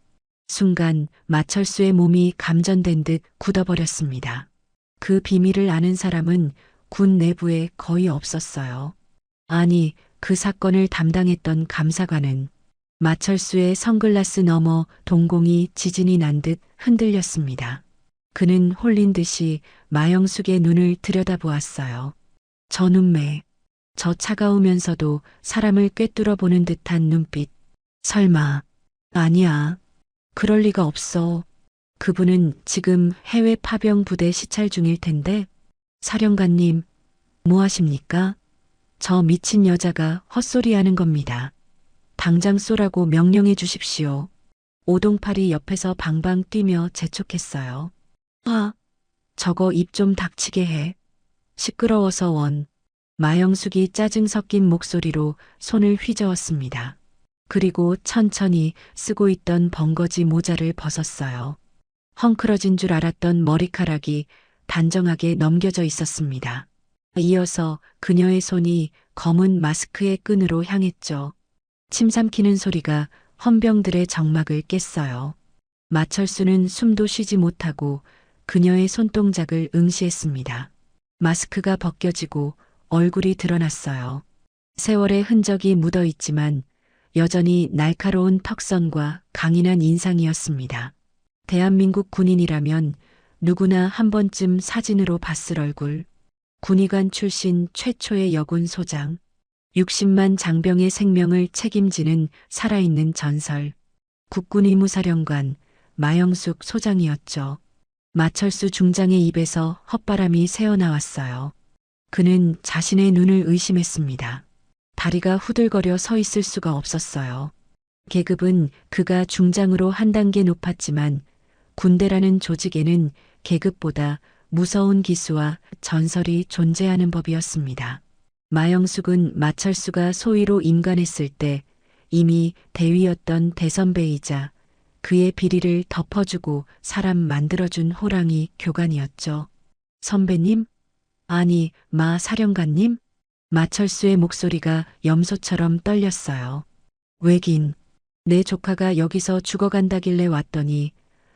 [SPEAKER 3] 순간 마철수의 몸이 감전된 듯 굳어버렸습니다. 그 비밀을 아는 사람은 군 내부에 거의 없었어요. 아니, 그 사건을 담당했던 감사관은 마철수의 선글라스 너머 동공이 지진이 난 듯 흔들렸습니다. 그는 홀린 듯이 마영숙의 눈을 들여다보았어요. 저 눈매, 저 차가우면서도 사람을 꿰뚫어 보는 듯한 눈빛. 설마, 아니야. 그럴 리가 없어. 그분은 지금 해외 파병 부대 시찰 중일 텐데. 사령관님, 뭐 하십니까? 저 미친 여자가 헛소리하는 겁니다. 당장 쏘라고 명령해 주십시오. 오동팔이 옆에서 방방 뛰며 재촉했어요. 아, 저거 입 좀 닥치게 해. 시끄러워서 원. 마영숙이 짜증 섞인 목소리로 손을 휘저었습니다. 그리고 천천히 쓰고 있던 벙거지 모자를 벗었어요. 헝클어진 줄 알았던 머리카락이 단정하게 넘겨져 있었습니다. 이어서 그녀의 손이 검은 마스크의 끈으로 향했죠. 침 삼키는 소리가 헌병들의 정막을 깼어요. 마철수는 숨도 쉬지 못하고 그녀의 손동작을 응시했습니다. 마스크가 벗겨지고 얼굴이 드러났어요. 세월의 흔적이 묻어 있지만 여전히 날카로운 턱선과 강인한 인상이었습니다. 대한민국 군인이라면 누구나 한 번쯤 사진으로 봤을 얼굴. 군의관 출신 최초의 여군 소장. 60만 장병의 생명을 책임지는 살아있는 전설. 국군의무사령관 마영숙 소장이었죠. 마철수 중장의 입에서 헛바람이 새어나왔어요. 그는 자신의 눈을 의심했습니다. 다리가 후들거려 서 있을 수가 없었어요. 계급은 그가 중장으로 한 단계 높았지만 군대라는 조직에는 계급보다 무서운 기수와 전설이 존재하는 법이었습니다. 마영숙은 마철수가 소위로 임관했을 때 이미 대위였던 대선배이자 그의 비리를 덮어주고 사람 만들어준 호랑이 교관이었죠. 선배님? 아니, 마 사령관님? 마철수의 목소리가 염소처럼 떨렸어요. 왜긴, 내 조카가 여기서 죽어간다길래 왔더니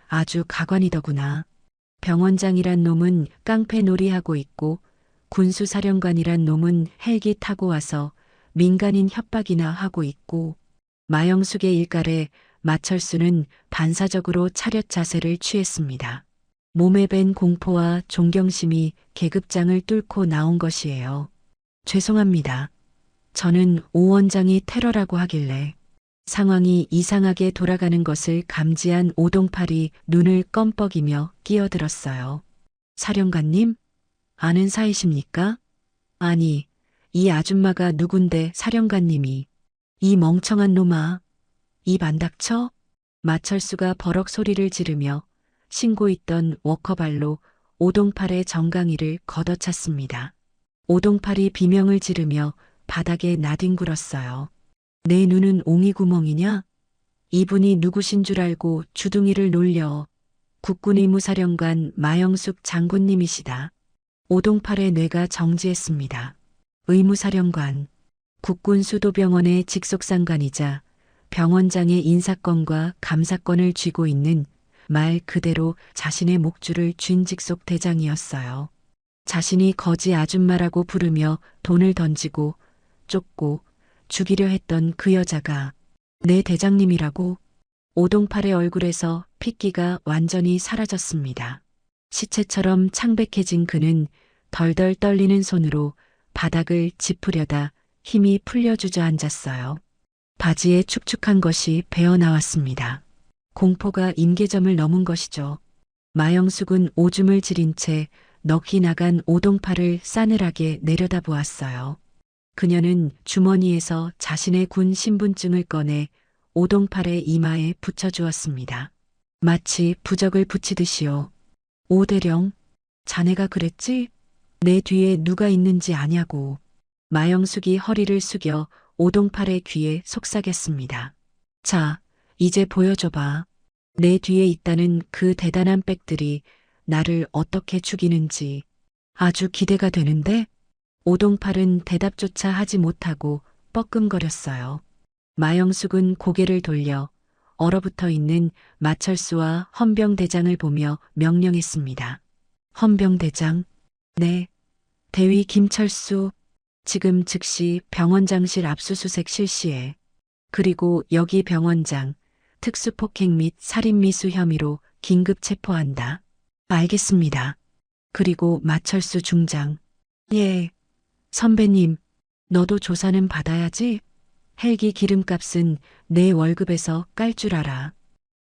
[SPEAKER 3] 아주 가관이더구나. 병원장이란 놈은 깡패 놀이하고 있고 군수사령관이란 놈은 헬기 타고 와서 민간인 협박이나 하고 있고. 마영숙의 일갈에 마철수는 반사적으로 차렷 자세를 취했습니다. 몸에 밴 공포와 존경심이 계급장을 뚫고 나온 것이에요. 죄송합니다. 저는 오 원장이 테러라고 하길래. 상황이 이상하게 돌아가는 것을 감지한 오동팔이 눈을 껌뻑이며 끼어들었어요. 사령관님? 아는 사이십니까? 아니, 이 아줌마가 누군데 사령관님이. 이 멍청한 놈아. 입 안 닥쳐? 마철수가 버럭 소리를 지르며 신고 있던 워커발로 오동팔의 정강이를 걷어찼습니다. 오동팔이 비명을 지르며 바닥에 나뒹굴었어요. 내 눈은 옹이구멍이냐? 이분이 누구신 줄 알고 주둥이를 놀려. 국군의무사령관 마영숙 장군님이시다. 오동팔의 뇌가 정지했습니다. 의무사령관, 국군수도병원의 직속상관이자 병원장의 인사권과 감사권을 쥐고 있는 말 그대로 자신의 목줄을 쥔 직속 대장이었어요. 자신이 거지 아줌마라고 부르며 돈을 던지고 쫓고 죽이려 했던 그 여자가 내 대장님이라고. 오동팔의 얼굴에서 핏기가 완전히 사라졌습니다. 시체처럼 창백해진 그는 덜덜 떨리는 손으로 바닥을 짚으려다 힘이 풀려 주저앉았어요. 바지에 축축한 것이 배어나왔습니다. 공포가 임계점을 넘은 것이죠. 마영숙은 오줌을 지린 채 넋이 나간 오동팔을 싸늘하게 내려다보았어요. 그녀는 주머니에서 자신의 군 신분증을 꺼내 오동팔의 이마에 붙여주었습니다. 마치 부적을 붙이듯이요. 오대령, 자네가 그랬지? 내 뒤에 누가 있는지 아냐고. 마영숙이 허리를 숙여 오동팔의 귀에 속삭였습니다. 자, 이제 보여줘봐. 내 뒤에 있다는 그 대단한 빽들이 나를 어떻게 죽이는지. 아주 기대가 되는데? 오동팔은 대답조차 하지 못하고 뻐끔거렸어요. 마영숙은 고개를 돌려 얼어붙어 있는 마철수와 헌병대장을 보며 명령했습니다. 헌병대장, 네. 대위 김철수, 지금 즉시 병원장실 압수수색 실시해. 그리고 여기 병원장, 특수폭행 및 살인미수 혐의로 긴급 체포한다. 알겠습니다. 그리고 마철수 중장. 예. 선배님, 너도 조사는 받아야지. 헬기 기름값은 내 월급에서 깔 줄 알아.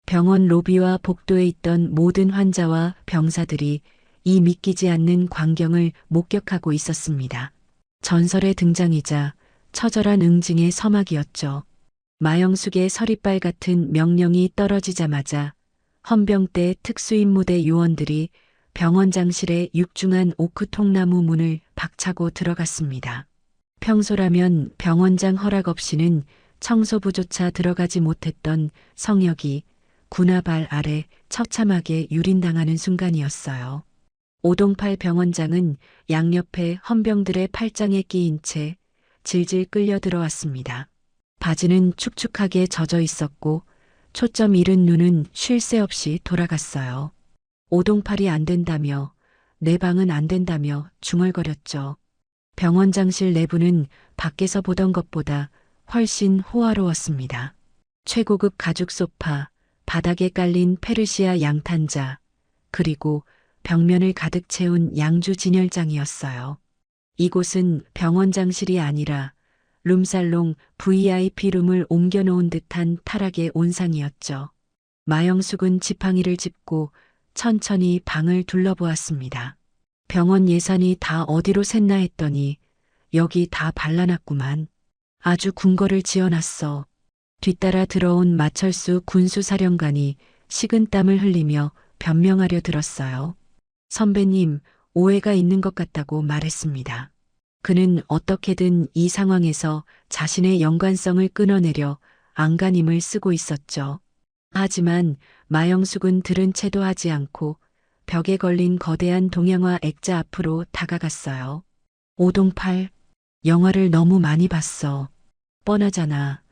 [SPEAKER 3] 병원 로비와 복도에 있던 모든 환자와 병사들이 이 믿기지 않는 광경을 목격하고 있었습니다. 전설의 등장이자 처절한 응징의 서막이었죠. 마영숙의 서리빨 같은 명령이 떨어지자마자 헌병대 특수임무대 요원들이 병원장실의 육중한 오크 통나무 문을 박차고 들어갔습니다. 평소라면 병원장 허락 없이는 청소부조차 들어가지 못했던 성역이 군화발 아래 처참하게 유린당하는 순간이었어요. 오동팔 병원장은 양옆에 헌병들의 팔짱에 끼인 채 질질 끌려 들어왔습니다. 바지는 축축하게 젖어 있었고 초점 잃은 눈은 쉴 새 없이 돌아갔어요. 오동팔이 안 된다며 내 방은 안 된다며 중얼거렸죠. 병원장실 내부는 밖에서 보던 것보다 훨씬 호화로웠습니다. 최고급 가죽 소파, 바닥에 깔린 페르시아 양탄자, 그리고 벽면을 가득 채운 양주 진열장이었어요. 이곳은 병원장실이 아니라 룸살롱 VIP 룸을 옮겨놓은 듯한 타락의 온상이었죠. 마영숙은 지팡이를 짚고 천천히 방을 둘러보았습니다. 병원 예산이 다 어디로 샜나 했더니 여기 다 발라놨구만. 아주 궁궐을 지어놨어. 뒤따라 들어온 마철수 군수사령관이 식은땀을 흘리며 변명하려 들었어요. 선배님, 오해가 있는 것 같다고 말했습니다. 그는 어떻게든 이 상황에서 자신의 연관성을 끊어내려 안간힘을 쓰고 있었죠. 하지만 마영숙은 들은 채도 하지 않고 벽에 걸린 거대한 동양화 액자 앞으로 다가갔어요. 오동팔, 영화를 너무 많이 봤어. 뻔하잖아.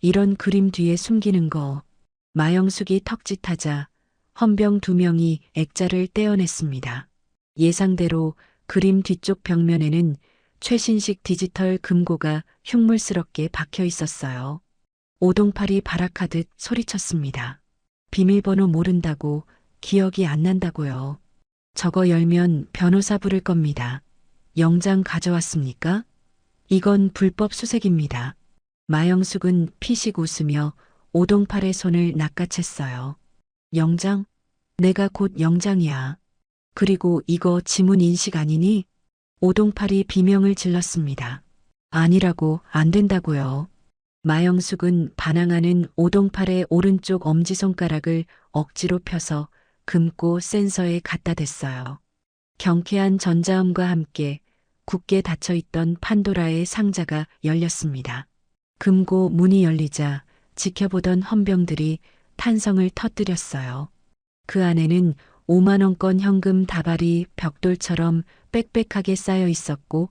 [SPEAKER 3] 이런 그림 뒤에 숨기는 거. 마영숙이 턱짓하자 헌병 2명이 액자를 떼어냈습니다. 예상대로 그림 뒤쪽 벽면에는 최신식 디지털 금고가 흉물스럽게 박혀 있었어요. 오동팔이 발악하듯 소리쳤습니다. 비밀번호 모른다고, 기억이 안 난다고요. 저거 열면 변호사 부를 겁니다. 영장 가져왔습니까? 이건 불법 수색입니다. 마영숙은 피식 웃으며 오동팔의 손을 낚아챘어요. 영장? 내가 곧 영장이야. 그리고 이거 지문 인식 아니니? 오동팔이 비명을 질렀습니다. 아니라고, 안 된다고요. 마영숙은 반항하는 오동팔의 오른쪽 엄지손가락을 억지로 펴서 금고 센서에 갖다 댔어요. 경쾌한 전자음과 함께 굳게 닫혀있던 판도라의 상자가 열렸습니다. 금고 문이 열리자 지켜보던 헌병들이 탄성을 터뜨렸어요. 그 안에는 5만 원권 현금 다발이 벽돌처럼 빽빽하게 쌓여 있었고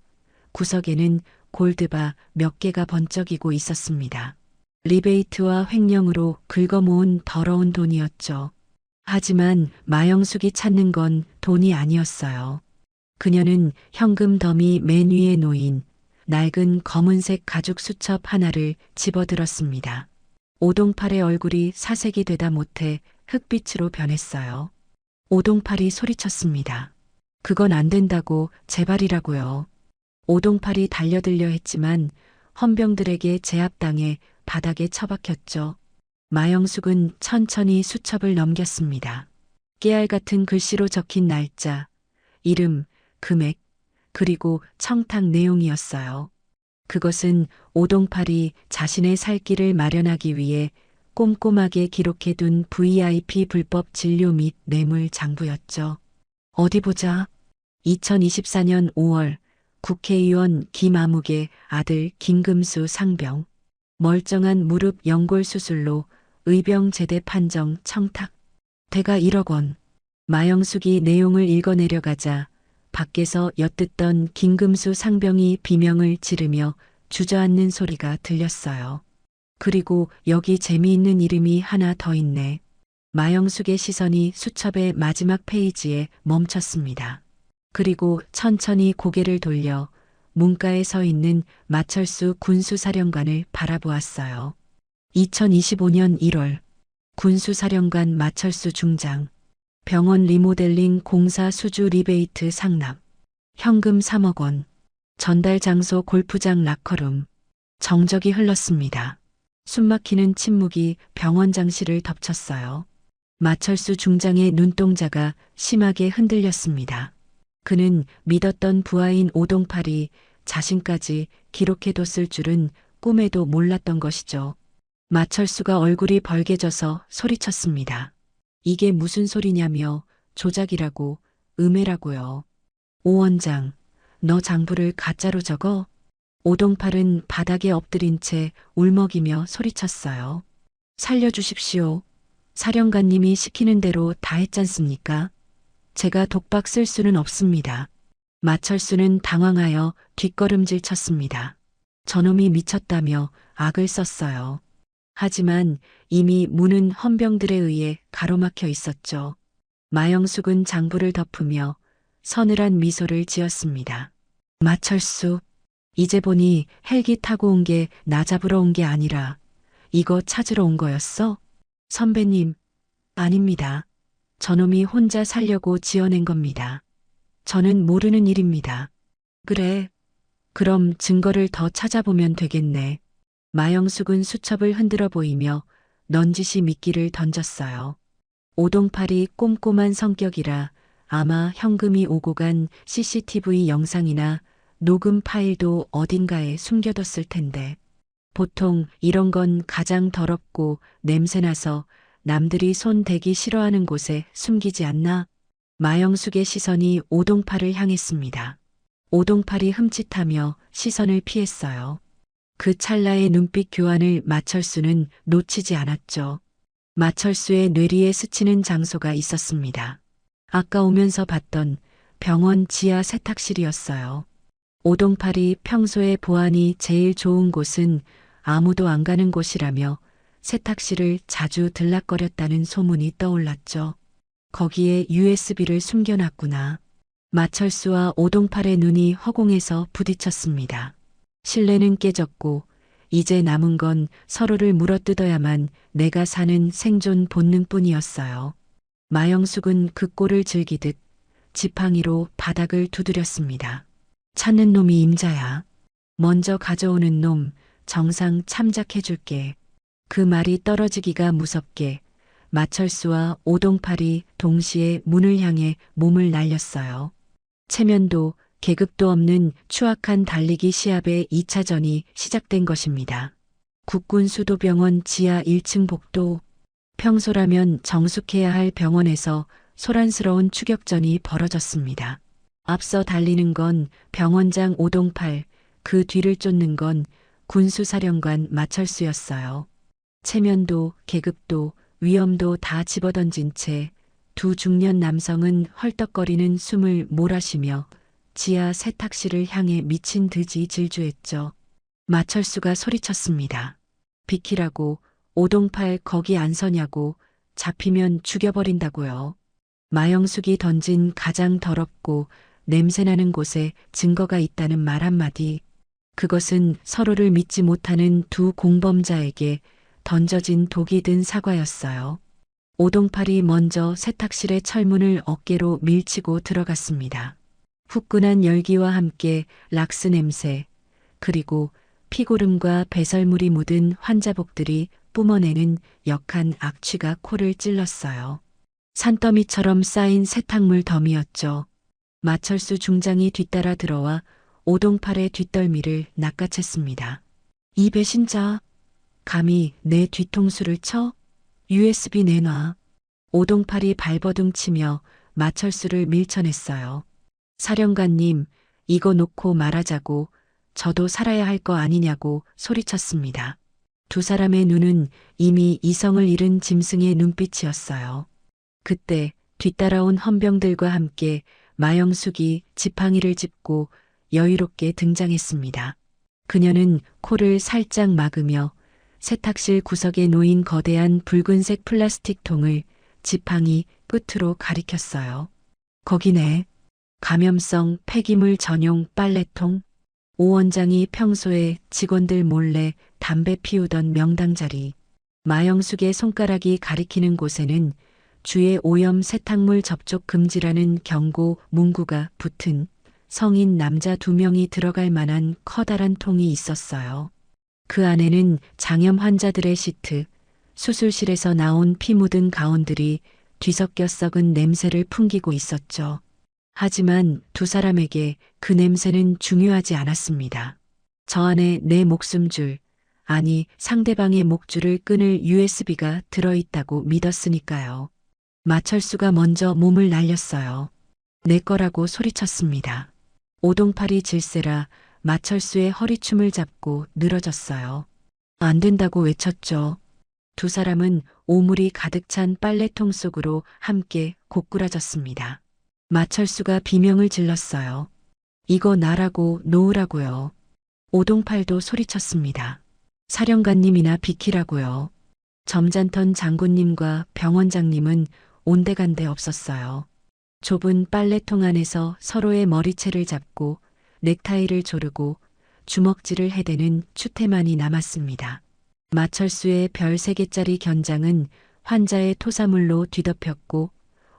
[SPEAKER 3] 구석에는 골드바 몇 개가 번쩍이고 있었습니다. 리베이트와 횡령으로 긁어모은 더러운 돈이었죠. 하지만 마영숙이 찾는 건 돈이 아니었어요. 그녀는 현금 더미 맨 위에 놓인 낡은 검은색 가죽 수첩 하나를 집어들었습니다. 오동팔의 얼굴이 사색이 되다 못해 흑빛으로 변했어요. 오동팔이 소리쳤습니다. 그건 안 된다고, 제발이라고요. 오동팔이 달려들려 했지만 헌병들에게 제압당해 바닥에 처박혔죠. 마영숙은 천천히 수첩을 넘겼습니다. 깨알 같은 글씨로 적힌 날짜, 이름, 금액, 그리고 청탁 내용이었어요. 그것은 오동팔이 자신의 살 길을 마련하기 위해 꼼꼼하게 기록해둔 VIP 불법 진료 및 뇌물 장부였죠. 어디 보자. 2024년 5월 국회의원 김아묵의 아들 김금수 상병. 멀쩡한 무릎 연골 수술로 의병 제대 판정 청탁. 대가 1억 원. 마영숙이 내용을 읽어내려가자 밖에서 엿듣던 김금수 상병이 비명을 지르며 주저앉는 소리가 들렸어요. 그리고 여기 재미있는 이름이 하나 더 있네. 마영숙의 시선이 수첩의 마지막 페이지에 멈췄습니다. 그리고 천천히 고개를 돌려 문가에 서 있는 마철수 군수사령관을 바라보았어요. 2025년 1월 군수사령관 마철수 중장. 병원 리모델링 공사 수주 리베이트 상납. 현금 3억 원. 전달 장소 골프장 라커룸. 정적이 흘렀습니다. 숨막히는 침묵이 병원장실을 덮쳤어요. 마철수 중장의 눈동자가 심하게 흔들렸습니다. 그는 믿었던 부하인 오동팔이 자신까지 기록해뒀을 줄은 꿈에도 몰랐던 것이죠. 마철수가 얼굴이 벌개져서 소리쳤습니다. 이게 무슨 소리냐며 조작이라고, 음해라고요. 오 원장, 너 장부를 가짜로 적어? 오동팔은 바닥에 엎드린 채 울먹이며 소리쳤어요. 살려주십시오. 사령관님이 시키는 대로 다 했잖습니까? 제가 독박 쓸 수는 없습니다. 마철수는 당황하여 뒷걸음질 쳤습니다. 저놈이 미쳤다며 악을 썼어요. 하지만 이미 문은 헌병들에 의해 가로막혀 있었죠. 마영숙은 장부를 덮으며 서늘한 미소를 지었습니다. 마철수, 이제 보니 헬기 타고 온 게 나 잡으러 온 게 아니라 이거 찾으러 온 거였어? 선배님, 아닙니다. 저놈이 혼자 살려고 지어낸 겁니다. 저는 모르는 일입니다. 그래, 그럼 증거를 더 찾아보면 되겠네. 마영숙은 수첩을 흔들어 보이며 넌지시 미끼를 던졌어요. 오동팔이 꼼꼼한 성격이라 아마 현금이 오고 간 CCTV 영상이나 녹음 파일도 어딘가에 숨겨뒀을 텐데. 보통 이런 건 가장 더럽고 냄새나서 남들이 손 대기 싫어하는 곳에 숨기지 않나? 마영숙의 시선이 오동팔을 향했습니다. 오동팔이 흠칫하며 시선을 피했어요. 그 찰나의 눈빛 교환을 마철수는 놓치지 않았죠. 마철수의 뇌리에 스치는 장소가 있었습니다. 아까 오면서 봤던 병원 지하 세탁실이었어요. 오동팔이 평소에 보안이 제일 좋은 곳은 아무도 안 가는 곳이라며 세탁실을 자주 들락거렸다는 소문이 떠올랐죠. 거기에 USB를 숨겨놨구나. 마철수와 오동팔의 눈이 허공에서 부딪혔습니다. 신뢰는 깨졌고 이제 남은 건 서로를 물어뜯어야만 내가 사는 생존 본능뿐이었어요. 마영숙은 그 꼴을 즐기듯 지팡이로 바닥을 두드렸습니다. 찾는 놈이 임자야. 먼저 가져오는 놈 정상 참작해줄게. 그 말이 떨어지기가 무섭게 마철수와 오동팔이 동시에 문을 향해 몸을 날렸어요. 체면도 계급도 없는 추악한 달리기 시합의 2차전이 시작된 것입니다. 국군수도병원 지하 1층 복도. 평소라면 정숙해야 할 병원에서 소란스러운 추격전이 벌어졌습니다. 앞서 달리는 건 병원장 오동팔, 그 뒤를 쫓는 건 군수사령관 마철수였어요. 체면도 계급도 위엄도 다 집어던진 채 두 중년 남성은 헐떡거리는 숨을 몰아쉬며 지하 세탁실을 향해 미친 듯이 질주했죠. 마철수가 소리쳤습니다. 비키라고. 오동팔 거기 안 서냐고. 잡히면 죽여버린다고요. 마영숙이 던진 가장 더럽고 냄새나는 곳에 증거가 있다는 말 한마디. 그것은 서로를 믿지 못하는 두 공범자에게 던져진 독이 든 사과였어요. 오동팔이 먼저 세탁실의 철문을 어깨로 밀치고 들어갔습니다. 후끈한 열기와 함께 락스 냄새, 그리고 피고름과 배설물이 묻은 환자복들이 뿜어내는 역한 악취가 코를 찔렀어요. 산더미처럼 쌓인 세탁물 더미였죠. 마철수 중장이 뒤따라 들어와 오동팔의 뒷덜미를 낚아챘습니다. 이 배신자, 감히 내 뒤통수를 쳐? USB 내놔. 오동팔이 발버둥 치며 마철수를 밀쳐냈어요. 사령관님, 이거 놓고 말하자고. 저도 살아야 할 거 아니냐고 소리쳤습니다. 두 사람의 눈은 이미 이성을 잃은 짐승의 눈빛이었어요. 그때 뒤따라온 헌병들과 함께 마영숙이 지팡이를 짚고 여유롭게 등장했습니다. 그녀는 코를 살짝 막으며 세탁실 구석에 놓인 거대한 붉은색 플라스틱 통을 지팡이 끝으로 가리켰어요. 거기네. 감염성 폐기물 전용 빨래통. 오 원장이 평소에 직원들 몰래 담배 피우던 명당 자리. 마영숙의 손가락이 가리키는 곳에는 주의 오염 세탁물 접촉 금지라는 경고 문구가 붙은 성인 남자 2명이 들어갈 만한 커다란 통이 있었어요. 그 안에는 장염 환자들의 시트, 수술실에서 나온 피 묻은 가운들이 뒤섞여 썩은 냄새를 풍기고 있었죠. 하지만 두 사람에게 그 냄새는 중요하지 않았습니다. 저 안에 내 목숨줄, 아니, 상대방의 목줄을 끊을 USB가 들어있다고 믿었으니까요. 마철수가 먼저 몸을 날렸어요. 내 거라고 소리쳤습니다. 오동팔이 질세라 마철수의 허리춤을 잡고 늘어졌어요. 안 된다고 외쳤죠. 두 사람은 오물이 가득 찬 빨래통 속으로 함께 고꾸라졌습니다. 마철수가 비명을 질렀어요. 이거 나라고 놓으라고요. 오동팔도 소리쳤습니다. 사령관님이나 비키라고요. 점잔턴 장군님과 병원장님은 온데간데 없었어요. 좁은 빨래통 안에서 서로의 머리채를 잡고 넥타이를 조르고 주먹질을 해대는 추태만이 남았습니다. 마철수의 별 3개짜리 견장은 환자의 토사물로 뒤덮였고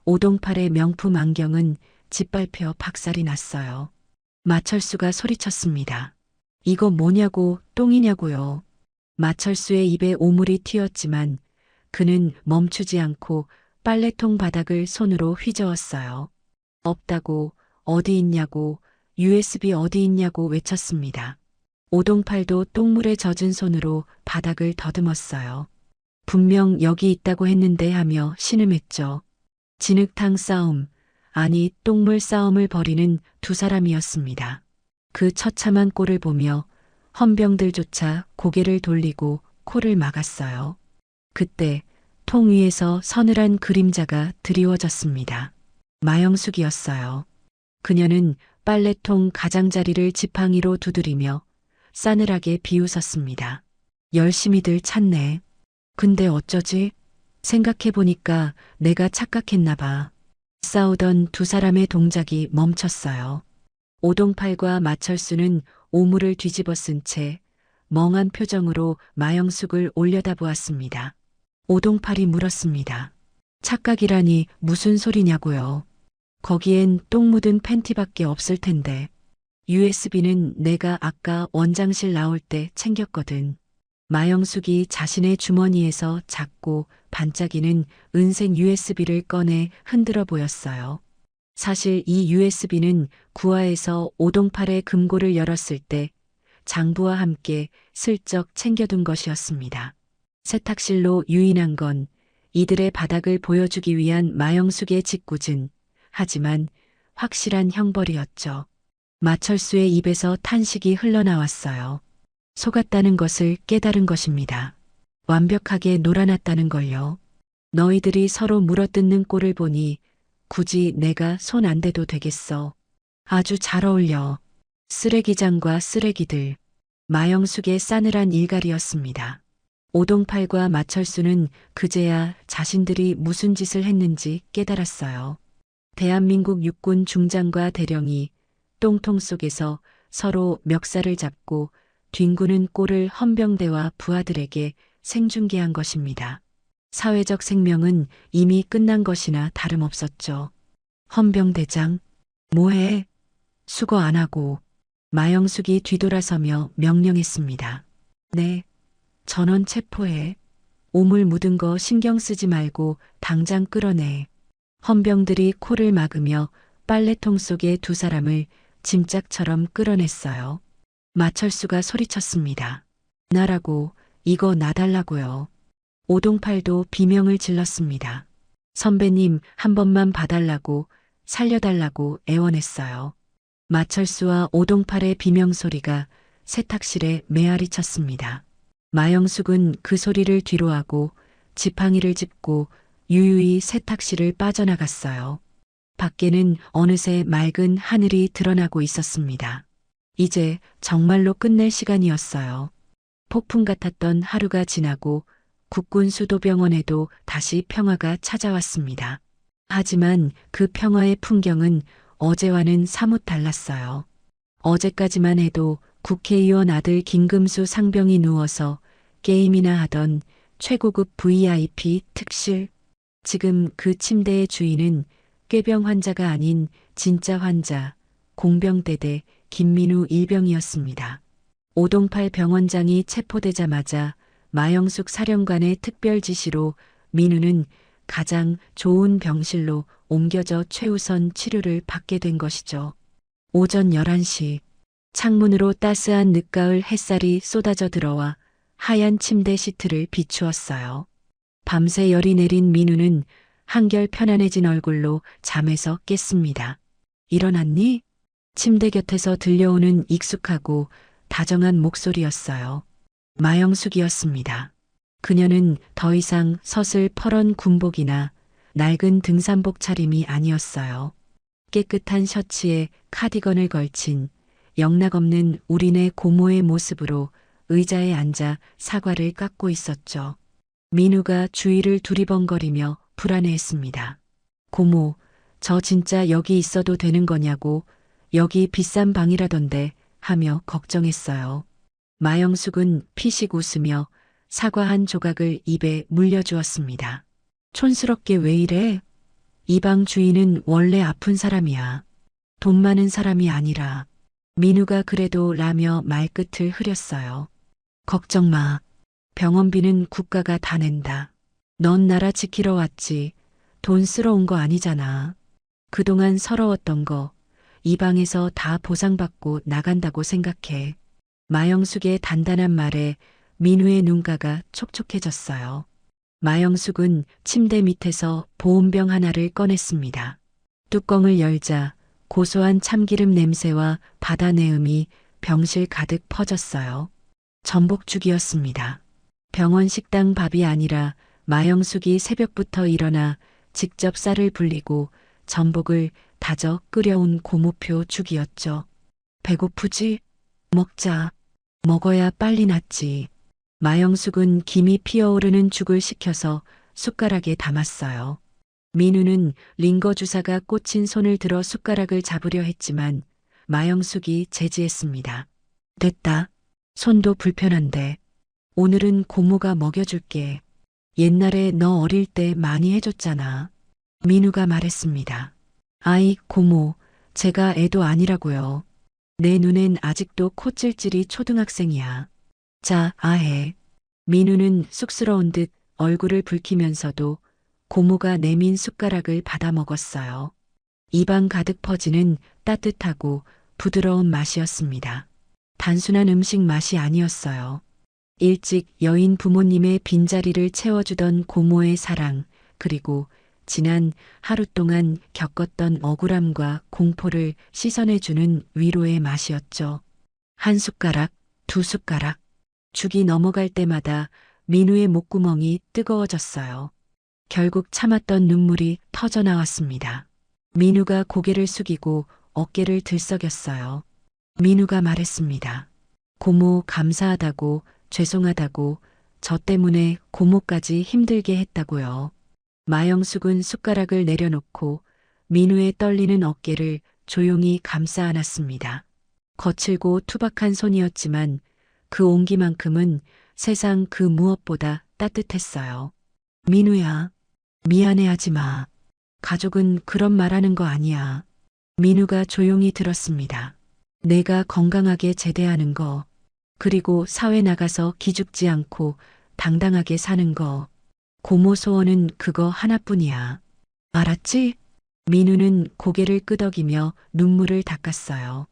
[SPEAKER 3] 오동팔의 명품 안경은 짓밟혀 박살이 났어요. 마철수가 소리쳤습니다. 이거 뭐냐고, 똥이냐고요. 마철수의 입에 오물이 튀었지만 그는 멈추지 않고 빨래통 바닥을 손으로 휘저었어요. 없다고, 어디 있냐고, USB 어디 있냐고 외쳤습니다. 오동팔도 똥물에 젖은 손으로 바닥을 더듬었어요. 분명 여기 있다고 했는데 하며 신음했죠. 진흙탕 싸움, 아니 똥물 싸움을 벌이는 두 사람이었습니다. 그 처참한 꼴을 보며 헌병들조차 고개를 돌리고 코를 막았어요. 그때 통 위에서 서늘한 그림자가 드리워졌습니다. 마영숙이었어요. 그녀는 빨래통 가장자리를 지팡이로 두드리며 싸늘하게 비웃었습니다. 열심히들 찾네. 근데 어쩌지? 생각해보니까 내가 착각했나 봐. 싸우던 두 사람의 동작이 멈췄어요. 오동팔과 마철수는 오물을 뒤집어 쓴 채 멍한 표정으로 마영숙을 올려다보았습니다. 오동팔이 물었습니다. 착각이라니 무슨 소리냐고요. 거기엔 똥 묻은 팬티밖에 없을 텐데. USB는 내가 아까 원장실 나올 때 챙겼거든. 마영숙이 자신의 주머니에서 작고 반짝이는 은색 USB를 꺼내 흔들어 보였어요. 사실 이 USB는 구화에서 오동팔의 금고를 열었을 때 장부와 함께 슬쩍 챙겨둔 것이었습니다. 세탁실로 유인한 건 이들의 바닥을 보여주기 위한 마영숙의 짓궂은 하지만 확실한 형벌이었죠. 마철수의 입에서 탄식이 흘러나왔어요. 속았다는 것을 깨달은 것입니다. 완벽하게 놀아났다는 걸요. 너희들이 서로 물어뜯는 꼴을 보니 굳이 내가 손 안 대도 되겠어. 아주 잘 어울려. 쓰레기장과 쓰레기들. 마영숙의 싸늘한 일갈이었습니다. 오동팔과 마철수는 그제야 자신들이 무슨 짓을 했는지 깨달았어요. 대한민국 육군 중장과 대령이 똥통 속에서 서로 멱살을 잡고 뒹구는 꼴을 헌병대와 부하들에게 생중계한 것입니다. 사회적 생명은 이미 끝난 것이나 다름없었죠. 헌병대장, 뭐해? 수거 안 하고. 마영숙이 뒤돌아서며 명령했습니다. 네, 전원 체포해. 오물 묻은 거 신경 쓰지 말고 당장 끌어내. 헌병들이 코를 막으며 빨래통 속의 두 사람을 짐짝처럼 끌어냈어요. 마철수가 소리쳤습니다. 나라고, 이거 놔달라고요. 오동팔도 비명을 질렀습니다. 선배님, 한 번만 봐달라고, 살려달라고 애원했어요. 마철수와 오동팔의 비명소리가 세탁실에 메아리 쳤습니다. 마영숙은 그 소리를 뒤로하고 지팡이를 짚고 유유히 세탁실을 빠져나갔어요. 밖에는 어느새 맑은 하늘이 드러나고 있었습니다. 이제 정말로 끝낼 시간이었어요. 폭풍 같았던 하루가 지나고 국군 수도병원에도 다시 평화가 찾아왔습니다. 하지만 그 평화의 풍경은 어제와는 사뭇 달랐어요. 어제까지만 해도 국회의원 아들 김금수 상병이 누워서 게임이나 하던 최고급 VIP 특실. 지금 그 침대의 주인은 꾀병 환자가 아닌 진짜 환자, 공병대대 김민우 일병이었습니다. 오동팔 병원장이 체포되자마자 마영숙 사령관의 특별 지시로 민우는 가장 좋은 병실로 옮겨져 최우선 치료를 받게 된 것이죠. 오전 11시 창문으로 따스한 늦가을 햇살이 쏟아져 들어와 하얀 침대 시트를 비추었어요. 밤새 열이 내린 민우는 한결 편안해진 얼굴로 잠에서 깼습니다. 일어났니? 침대 곁에서 들려오는 익숙하고 다정한 목소리였어요. 마영숙이었습니다. 그녀는 더 이상 서슬퍼런 군복이나 낡은 등산복 차림이 아니었어요. 깨끗한 셔츠에 카디건을 걸친 영락없는 우리네 고모의 모습으로 의자에 앉아 사과를 깎고 있었죠. 민우가 주위를 두리번거리며 불안해했습니다. 고모, 저 진짜 여기 있어도 되는 거냐고, 여기 비싼 방이라던데 하며 걱정했어요. 마영숙은 피식 웃으며 사과 한 조각을 입에 물려주었습니다. 촌스럽게 왜 이래? 이 방 주인은 원래 아픈 사람이야. 돈 많은 사람이 아니라. 민우가 그래도 라며 말끝을 흐렸어요. 걱정 마. 병원비는 국가가 다 낸다. 넌 나라 지키러 왔지. 돈 쓰러 온 거 아니잖아. 그동안 서러웠던 거 이 방에서 다 보상받고 나간다고 생각해. 마영숙의 단단한 말에 민우의 눈가가 촉촉해졌어요. 마영숙은 침대 밑에서 보온병 하나를 꺼냈습니다. 뚜껑을 열자 고소한 참기름 냄새와 바다 내음이 병실 가득 퍼졌어요. 전복죽이었습니다. 병원 식당 밥이 아니라 마영숙이 새벽부터 일어나 직접 쌀을 불리고 전복을 다져 끓여온 고무표 죽이었죠. 배고프지? 먹자. 먹어야 빨리 낫지. 마영숙은 김이 피어오르는 죽을 식혀서 숟가락에 담았어요. 민우는 링거 주사가 꽂힌 손을 들어 숟가락을 잡으려 했지만 마영숙이 제지했습니다. 됐다. 손도 불편한데. 오늘은 고모가 먹여줄게. 옛날에 너 어릴 때 많이 해줬잖아. 민우가 말했습니다. 아이, 고모, 제가 애도 아니라고요. 내 눈엔 아직도 콧질질이 초등학생이야. 자, 아해. 민우는 쑥스러운 듯 얼굴을 붉히면서도 고모가 내민 숟가락을 받아 먹었어요. 입안 가득 퍼지는 따뜻하고 부드러운 맛이었습니다. 단순한 음식 맛이 아니었어요. 일찍 여인 부모님의 빈자리를 채워주던 고모의 사랑, 그리고 지난 하루 동안 겪었던 억울함과 공포를 씻어내주는 위로의 맛이었죠. 한 숟가락, 두 숟가락. 죽이 넘어갈 때마다 민우의 목구멍이 뜨거워졌어요. 결국 참았던 눈물이 터져나왔습니다. 민우가 고개를 숙이고 어깨를 들썩였어요. 민우가 말했습니다. 고모 감사하다고, 죄송하다고, 저 때문에 고모까지 힘들게 했다고요. 마영숙은 숟가락을 내려놓고 민우의 떨리는 어깨를 조용히 감싸 안았습니다. 거칠고 투박한 손이었지만 그 온기만큼은 세상 그 무엇보다 따뜻했어요. 민우야, 미안해하지 마. 가족은 그런 말하는 거 아니야. 민우가 조용히 들었습니다. 내가 건강하게 제대하는 거, 그리고 사회 나가서 기죽지 않고 당당하게 사는 거, 고모 소원은 그거 하나뿐이야. 알았지? 민우는 고개를 끄덕이며 눈물을 닦았어요.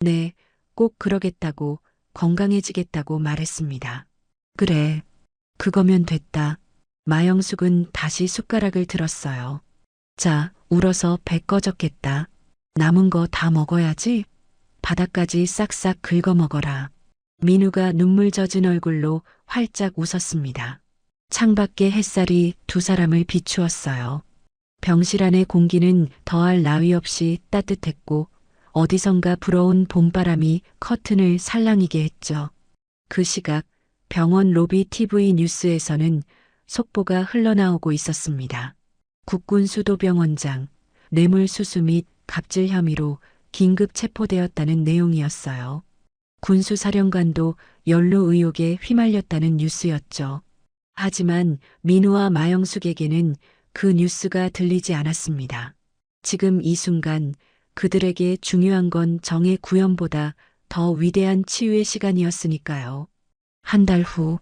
[SPEAKER 3] 네, 꼭 그러겠다고, 건강해지겠다고 말했습니다. 그래, 그거면 됐다. 마영숙은 다시 숟가락을 들었어요. 자, 울어서 배 꺼졌겠다. 남은 거 다 먹어야지. 바닥까지 싹싹 긁어 먹어라. 민우가 눈물 젖은 얼굴로 활짝 웃었습니다. 창밖의 햇살이 두 사람을 비추었어요. 병실 안의 공기는 더할 나위 없이 따뜻했고 어디선가 불어온 봄바람이 커튼을 살랑이게 했죠. 그 시각 병원 로비 TV 뉴스에서는 속보가 흘러나오고 있었습니다. 국군수도병원장 뇌물수수 및 갑질 혐의로 긴급 체포되었다는 내용이었어요. 군수사령관도 연루 의혹에 휘말렸다는 뉴스였죠. 하지만 민우와 마영숙에게는 그 뉴스가 들리지 않았습니다. 지금 이 순간 그들에게 중요한 건 정의 구현보다 더 위대한 치유의 시간이었으니까요. 한 달 후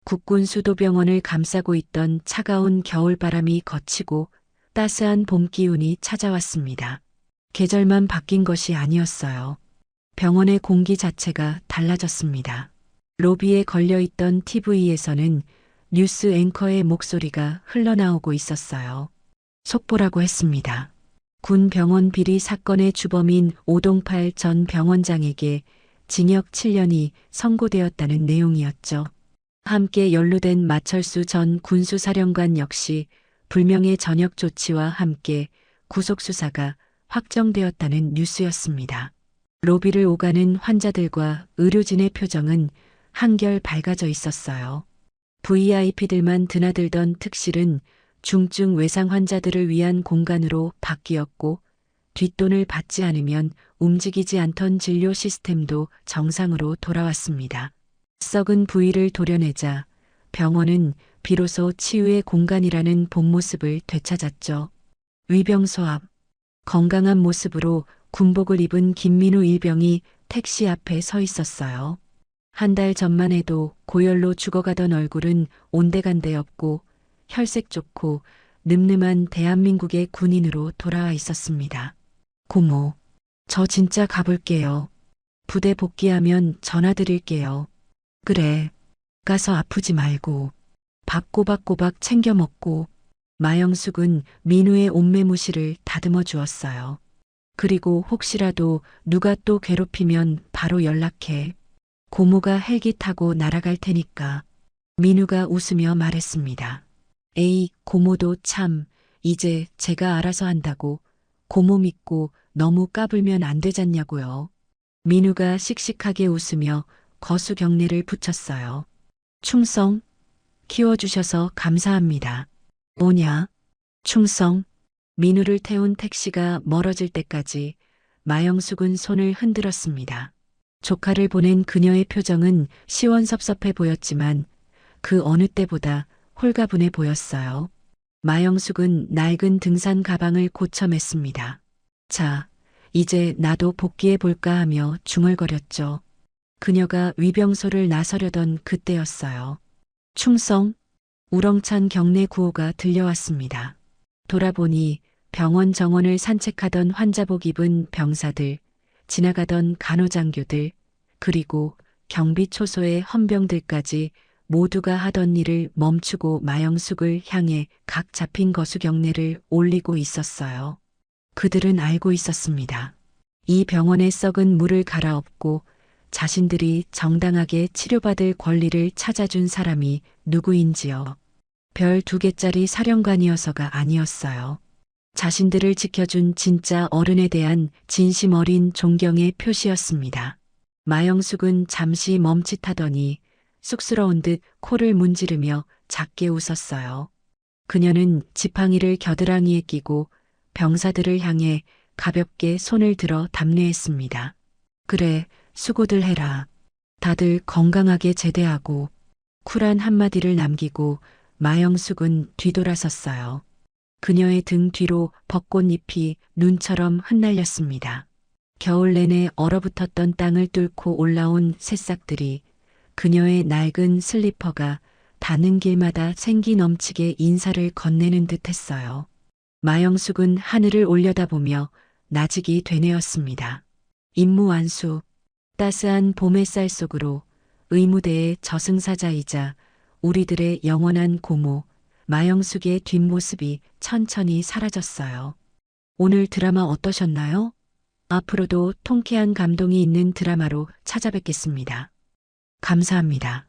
[SPEAKER 3] 국군수도병원을 감싸고 있던 차가운 겨울바람이 거치고 따스한 봄 기운이 찾아왔습니다. 계절만 바뀐 것이 아니었어요. 병원의 공기 자체가 달라졌습니다. 로비에 걸려있던 TV에서는 뉴스 앵커의 목소리가 흘러나오고 있었어요. 속보라고 했습니다. 군 병원 비리 사건의 주범인 오동팔 전 병원장에게 징역 7년이 선고되었다는 내용이었죠. 함께 연루된 마철수 전 군수사령관 역시 불명예 전역 조치와 함께 구속수사가 확정되었다는 뉴스였습니다. 로비를 오가는 환자들과 의료진의 표정은 한결 밝아져 있었어요. VIP들만 드나들던 특실은 중증 외상 환자들을 위한 공간으로 바뀌었고 뒷돈을 받지 않으면 움직이지 않던 진료 시스템도 정상으로 돌아왔습니다. 썩은 부위를 도려내자 병원은 비로소 치유의 공간이라는 본 모습을 되찾았죠. 위병소 앞 건강한 모습으로 군복을 입은 김민우 일병이 택시 앞에 서 있었어요. 한 달 전만 해도 고열로 죽어가던 얼굴은 온데간데 없고 혈색 좋고 늠름한 대한민국의 군인으로 돌아와 있었습니다. 고모, 저 진짜 가볼게요. 부대 복귀하면 전화 드릴게요. 그래, 가서 아프지 말고 밥 꼬박꼬박 챙겨 먹고. 마영숙은 민우의 옷매무시를 다듬어 주었어요. 그리고 혹시라도 누가 또 괴롭히면 바로 연락해. 고모가 헬기 타고 날아갈 테니까. 민우가 웃으며 말했습니다. 에이, 고모도 참, 이제 제가 알아서 한다고. 고모 믿고 너무 까불면 안 되잖냐고요. 민우가 씩씩하게 웃으며 거수 경례를 붙였어요. 충성, 키워주셔서 감사합니다. 뭐냐? 충성. 민우를 태운 택시가 멀어질 때까지 마영숙은 손을 흔들었습니다. 조카를 보낸 그녀의 표정은 시원섭섭해 보였지만 그 어느 때보다 홀가분해 보였어요. 마영숙은 낡은 등산 가방을 고쳐맸습니다. 자, 이제 나도 복귀해 볼까 하며 중얼거렸죠. 그녀가 위병소를 나서려던 그때였어요. 충성. 우렁찬 경례 구호가 들려왔습니다. 돌아보니 병원 정원을 산책하던 환자복 입은 병사들, 지나가던 간호장교들, 그리고 경비 초소의 헌병들까지 모두가 하던 일을 멈추고 마영숙을 향해 각 잡힌 거수 경례를 올리고 있었어요. 그들은 알고 있었습니다. 이 병원의 썩은 물을 갈아엎고 자신들이 정당하게 치료받을 권리를 찾아준 사람이 누구인지요. 별 2개짜리 사령관이어서가 아니었어요. 자신들을 지켜준 진짜 어른에 대한 진심 어린 존경의 표시였습니다. 마영숙은 잠시 멈칫하더니 쑥스러운 듯 코를 문지르며 작게 웃었어요. 그녀는 지팡이를 겨드랑이에 끼고 병사들을 향해 가볍게 손을 들어 답례했습니다. 그래, 수고들 해라. 다들 건강하게 제대하고. 쿨한 한마디를 남기고 마영숙은 뒤돌아섰어요. 그녀의 등 뒤로 벚꽃잎이 눈처럼 흩날렸습니다. 겨울 내내 얼어붙었던 땅을 뚫고 올라온 새싹들이 그녀의 낡은 슬리퍼가 닿는 길마다 생기 넘치게 인사를 건네는 듯 했어요. 마영숙은 하늘을 올려다보며 나직이 되뇌었습니다. 임무 완수. 따스한 봄 햇살 속으로 의무대의 저승사자이자 우리들의 영원한 고모 마영숙의 뒷모습이 천천히 사라졌어요. 오늘 드라마 어떠셨나요? 앞으로도 통쾌한 감동이 있는 드라마로 찾아뵙겠습니다. 감사합니다.